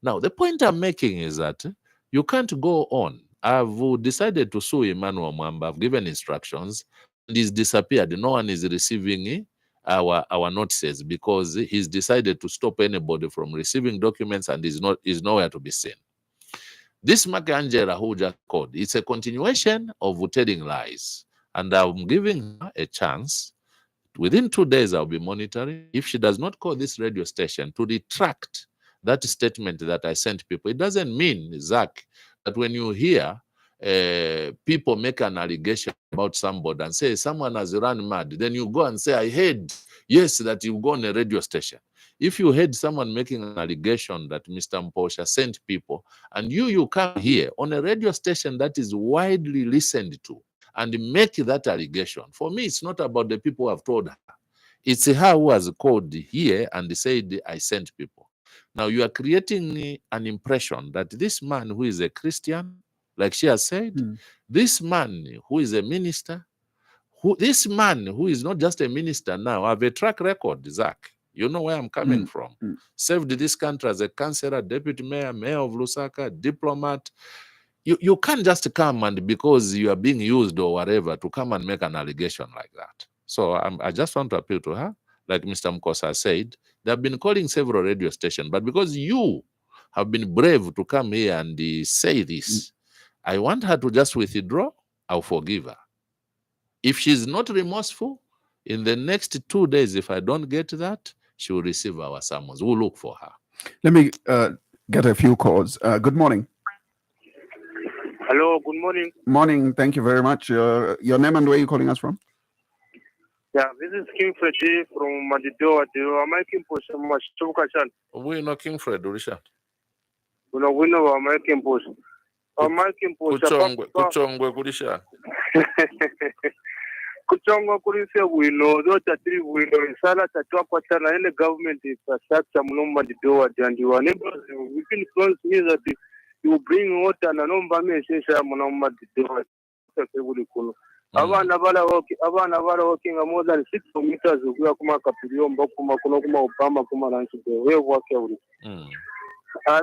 S2: Now, the point I'm making is that you can't go on. I've decided to sue Emmanuel Mwamba. I've given instructions, and he's disappeared. No one is receiving our notices because he's decided to stop anybody from receiving documents and is nowhere to be seen. This Makangela who just called, it's a continuation of telling lies. And I'm giving her a chance. Within 2 days, I'll be monitoring. If she does not call this radio station to retract that statement that I sent people, it doesn't mean, Zach, that when you hear people make an allegation about somebody and say someone has run mad, then you go and say, I heard, yes, that you go on a radio station. If you heard someone making an allegation that Mr. Mposha sent people, and you come here on a radio station that is widely listened to and make that allegation, for me, it's not about the people who have told her. It's her who has called here and said, I sent people. Now you are creating an impression that this man who is a Christian, like she has said, this man who is a minister, this man who is not just a minister now, have a track record, Zach. You know where I'm coming from. Served this country as a councillor, deputy mayor, mayor of Lusaka, diplomat. You can't just come and because you are being used or whatever to come and make an allegation like that. So I just want to appeal to her. Like Mr. Mkosa said, they have been calling several radio stations, but because you have been brave to come here and say this, I want her to just withdraw. I'll forgive her. If she's not remorseful, in the next 2 days, if I don't get that, she will receive our summons. We'll look for her.
S1: Let me get a few calls. Good morning.
S3: Hello, good morning.
S1: Morning. Thank you very much. Your name and where are you calling us from?
S3: Yeah, this is King Freddy from Madido. I'm making Mposha.
S2: We're not King Fred, Risha.
S3: We know I'm making Mposha. I'm making Mposha.
S2: Kuchongwe Kurisha.
S3: Kuchongwa kulise wino zote three wino isala tatwa kwa sana ene government infrastructure munomba Madido and you are neighbors within close me that you bring water na nomba mesha munomba Madido. Abana bala walking more than 6 meters ukuya kuma kapiriomba kuma kuno kuma Obama kuma ranchi we work every. I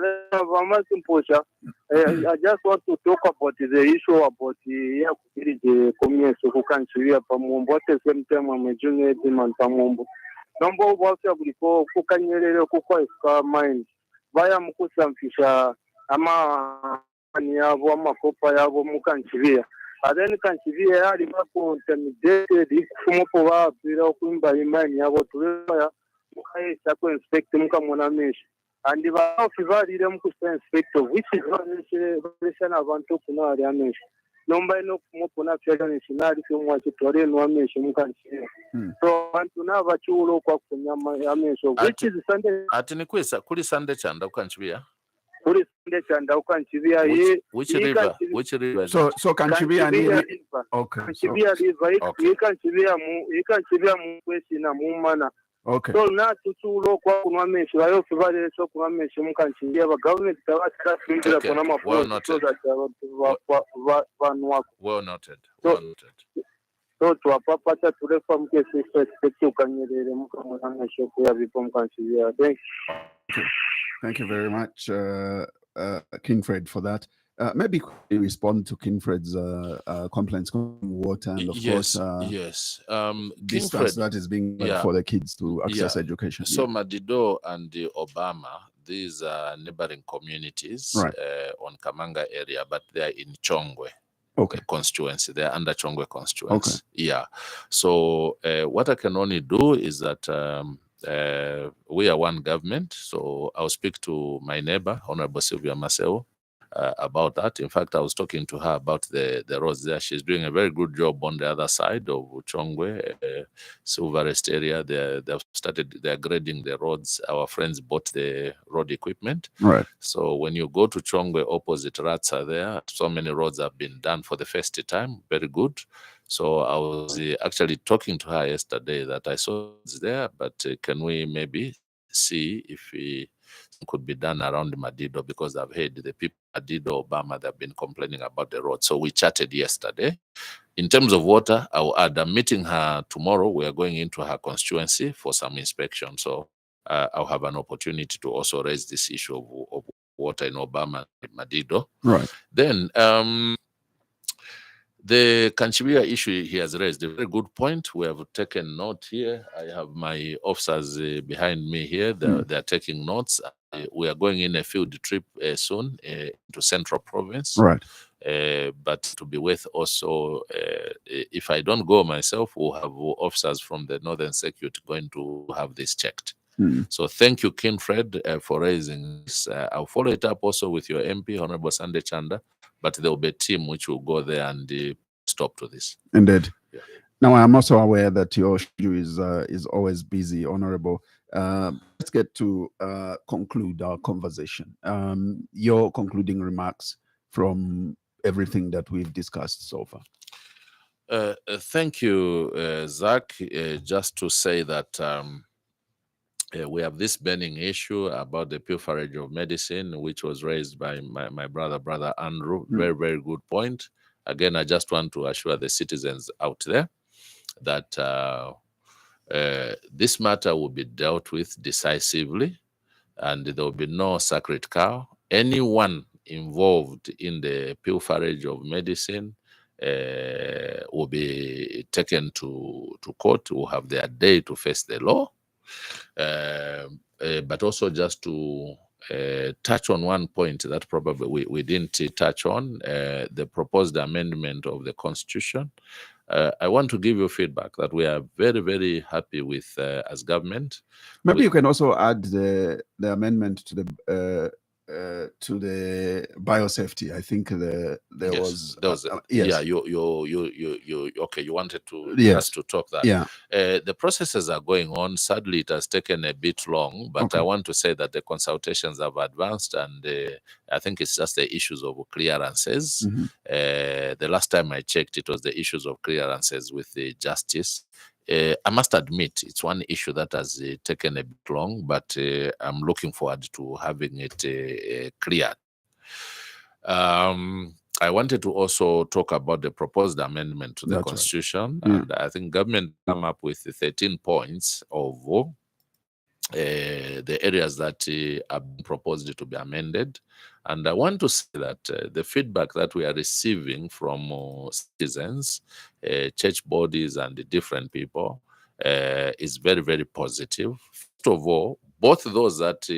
S3: just want to talk about the issue about the community who can see Pamumbo at the same time I'm a junior demand Pamumbo. Number of work who can you mind via Mukusam Fisha Ama Yavo Makopa Yavo Mukanchivia. And then Kanchivia Liverpool intimidated if Fumopova Pira Kumba Imani Yavo to inspect Mukamonamish. And if I have them to inspector, which is not necessarily avant to know the Amish. Number no Mopuna Federal if you want to Torin one nation can see. So I want to know what you look up from Amish, which is Sunday.
S2: Atiniquisa, Kuri Sunday Chanda Kanchvia.
S3: Kuri Sunday Chanda Kanchvia.
S2: Which river? Which river?
S1: So Kanchvia. Okay.
S3: Kanchvia river. You can see Mumana.
S1: Okay.
S3: So now to look what one I also provided so one mission can see the government
S2: well noted. Well noted.
S3: So to papa to the from case expect you can Thank
S1: Okay. Thank you very much, King Fred, for that. Maybe could you respond to King Fred's complaints on water and, of course,
S2: yes. King
S1: distance
S2: Fred,
S1: that is being made for the kids to access education.
S2: So Madido and the Obama, these are neighboring communities
S1: Right.
S2: on Kamanga area, but they are in Chongwe.
S1: Okay.
S2: Constituency. They're under Chongwe constituency.
S1: Okay.
S2: Yeah. So what I can only do is that we are one government. So I'll speak to my neighbor, Honourable Sylvia Maseo, about that. In fact, I was talking to her about the roads there. She's doing a very good job on the other side of Chongwe, Silver Rest area. They're grading the roads. Our friends bought the road equipment.
S1: Right.
S2: So when you go to Chongwe, opposite Ratsa there, so many roads have been done for the first time. Very good. So I was actually talking to her yesterday that I saw it's there, but can we maybe see if we could be done around Madido, because I've heard the people at Madido, Obama, they've been complaining about the road. So we chatted yesterday. In terms of water, I'll add, I'm meeting her tomorrow. We are going into her constituency for some inspection. So I'll have an opportunity to also raise this issue of water in Obama and Madido.
S1: Right.
S2: Then the Kanchibia issue he has raised, a very good point. We have taken note here. I have my officers behind me here. They're taking notes. We are going in a field trip soon to Central Province.
S1: Right.
S2: But to be with also, if I don't go myself, we'll have officers from the Northern Security going to have this checked. So thank you, King Fred, for raising this. I'll follow it up also with your MP, Honourable Sunday Chanda, but there will be a team which will go there and stop to this.
S1: Indeed.
S2: Yeah.
S1: Now, I'm also aware that your schedule is always busy, Honourable. Let's get to conclude our conversation. Your concluding remarks from everything that we've discussed so far.
S2: Thank you, Zach. Just to say that we have this burning issue about the pilferage of medicine, which was raised by my brother Andrew. Very, very good point. Again, I just want to assure the citizens out there that this matter will be dealt with decisively, and there will be no sacred cow. Anyone involved in the pilferage of medicine will be taken to court, will have their day to face the law. But also just to touch on one point that probably we didn't touch on, the proposed amendment of the Constitution. I want to give you feedback that we are very, very happy with as government.
S1: Maybe you can also add the amendment to the biosafety. I think there was yes.
S2: Yeah, you okay, you wanted to us to talk that.
S1: Yeah.
S2: The processes are going on. Sadly, it has taken a bit long, but
S1: Okay.
S2: I want to say that the consultations have advanced, and I think it's just the issues of clearances. The last time I checked, it was the issues of clearances with the justice. I must admit, it's one issue that has taken a bit long, but I'm looking forward to having it cleared. I wanted to also talk about the proposed amendment to the
S1: That's
S2: Constitution,
S1: right.
S2: and I think government come up with 13 points of the areas that are proposed to be amended. And I want to say that the feedback that we are receiving from citizens, church bodies, and the different people is very, very positive. First of all, both those that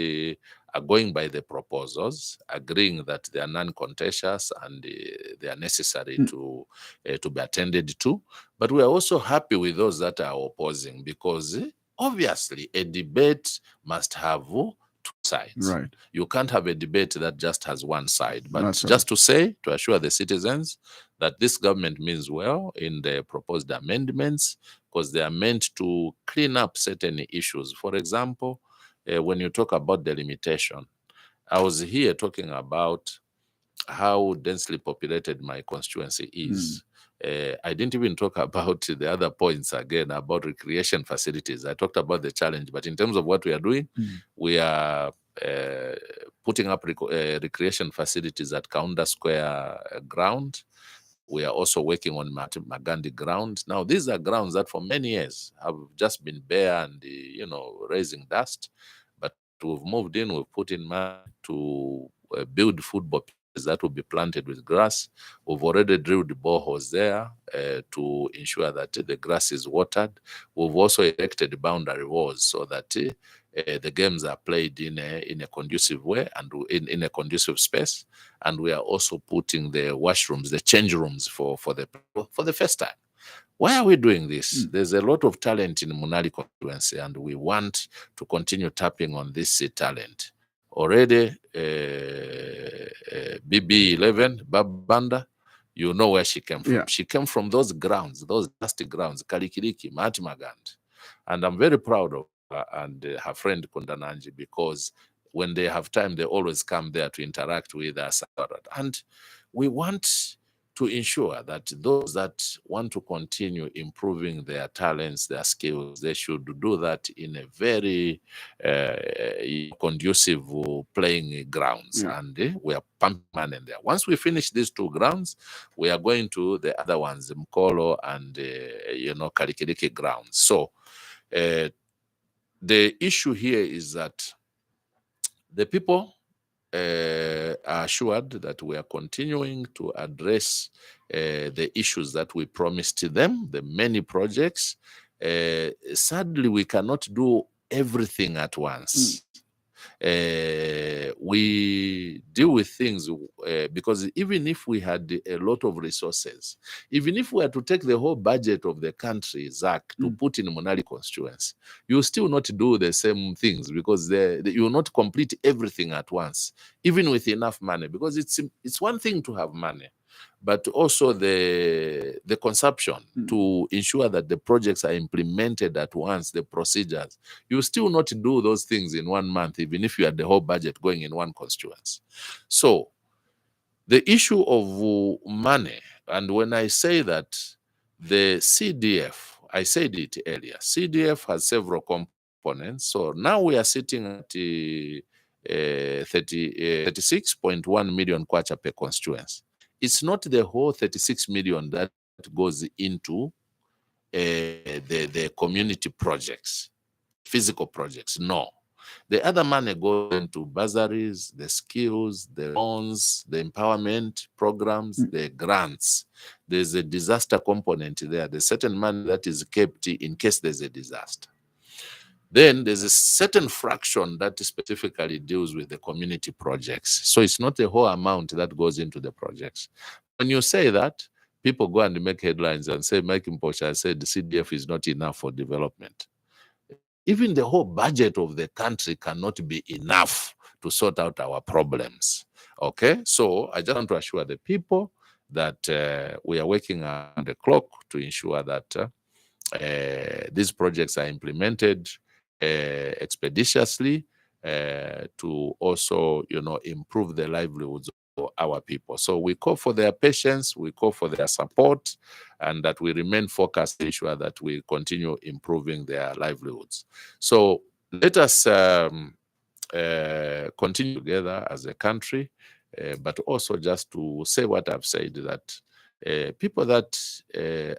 S2: are going by the proposals, agreeing that they are non-contentious and they are necessary to be attended to. But we are also happy with those that are opposing, because obviously a debate must have two sides.
S1: Right.
S2: You can't have a debate that just has one side. But
S1: That's
S2: just to say, to assure the citizens that this government means well in the proposed amendments, because they are meant to clean up certain issues. For example, when you talk about delimitation, I was here talking about how densely populated my constituency is. I didn't even talk about the other points again about recreation facilities. I talked about the challenge, but in terms of what we are doing, we are putting up recreation facilities at Kaunda Square ground. we are also working on Magandi ground. Now, these are grounds that for many years have just been bare and, raising dust. But we've moved in, we've put in money to build football pitches that will be planted with grass. We've already drilled boreholes there to ensure that the grass is watered. We've also erected boundary walls so that the games are played in a conducive way and in a conducive space. And we are also putting the washrooms, the change rooms for the first time. Why are we doing this? There's a lot of talent in Munali constituency, and we want to continue tapping on this talent. Already, BB11, Banda, you know where she came from.
S1: Yeah.
S2: She came from those grounds, those dusty grounds, Kalikiriki, Matimagand. And I'm very proud of her and her friend Kundananji, because when they have time, they always come there to interact with us. And we want to ensure that those that want to continue improving their talents, their skills, they should do that in a very conducive playing grounds.
S1: Yeah.
S2: And we are pumping money in there. Once we finish these two grounds, we are going to the other ones, Mkolo and, Kalikiriki grounds. So the issue here is that the people are assured that we are continuing to address the issues that we promised to them, the many projects. Sadly, we cannot do everything at once. We deal with things because even if we had a lot of resources, even if we had to take the whole budget of the country, Zach, to put in Monali constituency, you still not do the same things, because you will not complete everything at once, even with enough money, because it's one thing to have money, but also the consumption to ensure that the projects are implemented at once, the procedures. You still not do those things in 1 month, even if you had the whole budget going in one constituency. So the issue of money, and when I say that the CDF, I said it earlier, CDF has several components. So now we are sitting at 36.1 million kwacha per constituency. It's not the whole 36 million that goes into the community projects, physical projects. No. The other money goes into bursaries, the skills, the loans, the empowerment programs, the grants. There's a disaster component there. There's certain money that is kept in case there's a disaster. Then there's a certain fraction that specifically deals with the community projects. So it's not the whole amount that goes into the projects. When you say that, people go and make headlines and say, Mike Mposha said the CDF is not enough for development. Even the whole budget of the country cannot be enough to sort out our problems. Okay, so I just want to assure the people that we are working on the clock to ensure that these projects are implemented expeditiously to also, improve the livelihoods of our people. So we call for their patience, we call for their support, and that we remain focused to ensure that we continue improving their livelihoods. So let us continue together as a country, but also just to say what I've said, that people that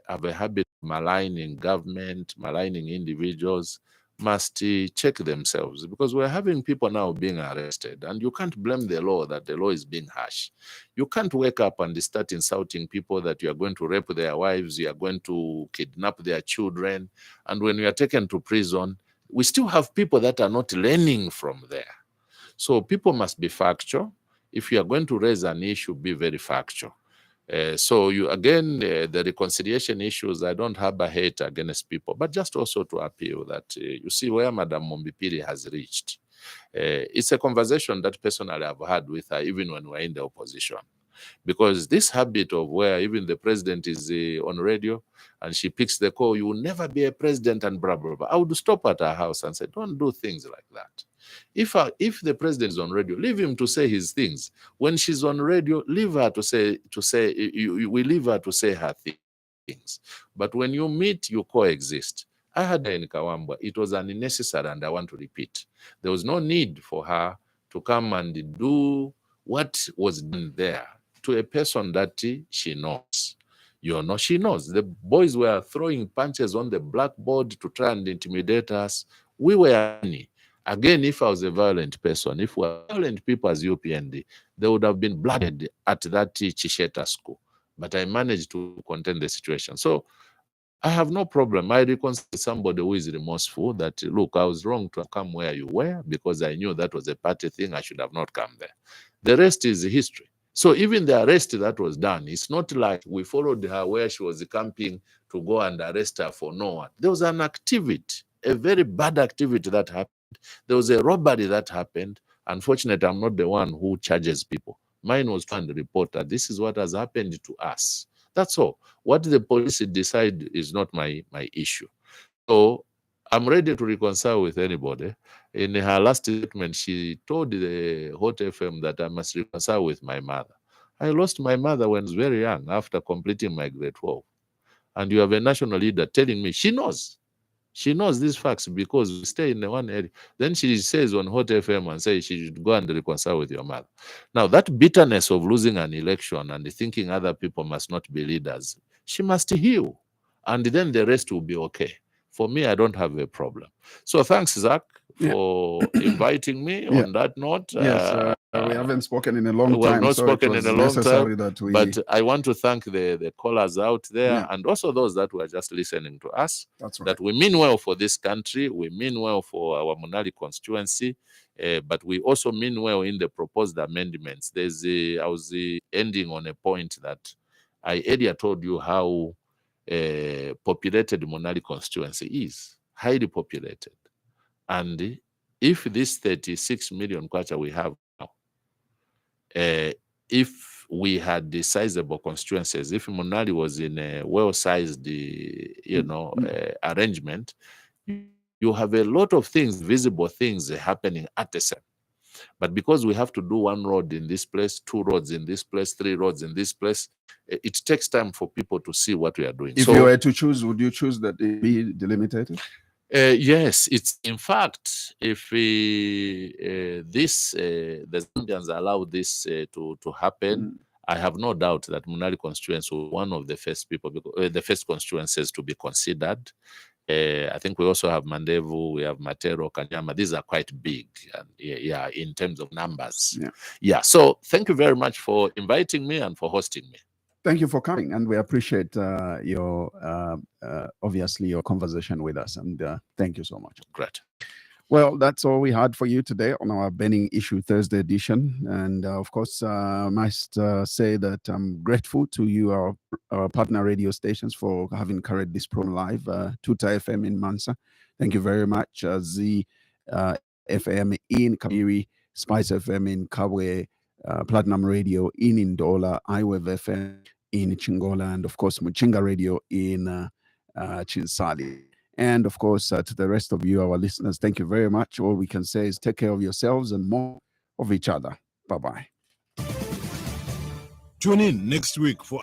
S2: have a habit of maligning government, maligning individuals, must check themselves, because we're having people now being arrested, and you can't blame the law that the law is being harsh. You can't wake up and start insulting people that you are going to rape their wives, you are going to kidnap their children, and when you are taken to prison, we still have people that are not learning from there. So people must be factual. If you are going to raise an issue, be very factual. So you again, the reconciliation issues, I don't harbor hate against people, but just also to appeal that you see where Madam Mombipiri has reached. It's a conversation that personally I've had with her even when we're in the opposition. Because this habit of where even the president is on radio and she picks the call, you will never be a president and blah, blah, blah. I would stop at her house and say, don't do things like that. If the president is on radio, leave him to say his things. When she's on radio, leave her to say, we leave her to say her things. But when you meet, you coexist. I had her in Kawambwa. It was unnecessary, and I want to repeat. There was no need for her to come and do what was done there to a person that she knows. You know, she knows. The boys were throwing punches on the blackboard to try and intimidate us. We were again, if I was a violent person, if we were violent people as UPND, they would have been blooded at that Chisheta school. But I managed to contain the situation. So I have no problem. I reconcile somebody who is remorseful that, look, I was wrong to come where you were because I knew that was a party thing. I should have not come there. The rest is history. So even the arrest that was done, it's not like we followed her where she was camping to go and arrest her for no one. There was an activity, a very bad activity that happened. There was a robbery that happened. Unfortunately, I'm not the one who charges people. Mine was trying to report that this is what has happened to us. That's all. What the police decide is not my issue. So I'm ready to reconcile with anybody. In her last statement, she told the Hot FM that I must reconcile with my mother. I lost my mother when I was very young after completing my grade 12. And you have a national leader telling me she knows. She knows these facts because we stay in the one area. Then she says on Hot FM and says she should go and reconcile with your mother. Now, that bitterness of losing an election and thinking other people must not be leaders, she must heal. And then the rest will be okay. For me, I don't have a problem. So thanks, Zach, for inviting me on that note.
S1: Yes, we haven't spoken in a long time.
S2: We have not spoken in a long time,
S1: that we...
S2: but I want to thank the callers out there and also those that were just listening to us.
S1: That's right.
S2: That we mean well for this country, we mean well for our Munali constituency, but we also mean well in the proposed amendments. I was ending on a point that I earlier told you how populated Munali constituency is, highly populated. And if this 36 million kwacha we have now, if we had the sizable constituencies, if Munali was in a well-sized, arrangement, you have a lot of things, visible things happening at the same. But because we have to do one road in this place, 2 roads in this place, 3 roads in this place, it takes time for people to see what we are doing.
S1: If you were to choose, would you choose that it be delimited?
S2: Yes, it's in fact, if the Zambians allow this to happen, I have no doubt that Munali constituency will be one of the first people, the first constituencies to be considered. I think we also have Mandevu, we have Matero, Kanyama. These are quite big, and in terms of numbers. So thank you very much for inviting me and for hosting me.
S1: Thank you for coming, and we appreciate your obviously your conversation with us, and thank you so much.
S2: Great.
S1: Well, that's all we had for you today on our Burning Issue Thursday edition. And of course, I must say that I'm grateful to you, our partner radio stations, for having carried this program live. Tuta FM in Mansa, thank you very much. Z FM in Kabiri, Spice FM in Kabwe, Platinum Radio in Ndola, iWave FM in Chingola, and of course, Muchinga Radio in Chinsali. And of course, to the rest of you, our listeners, thank you very much. All we can say is take care of yourselves and more of each other. Bye-bye.
S6: Tune in next week for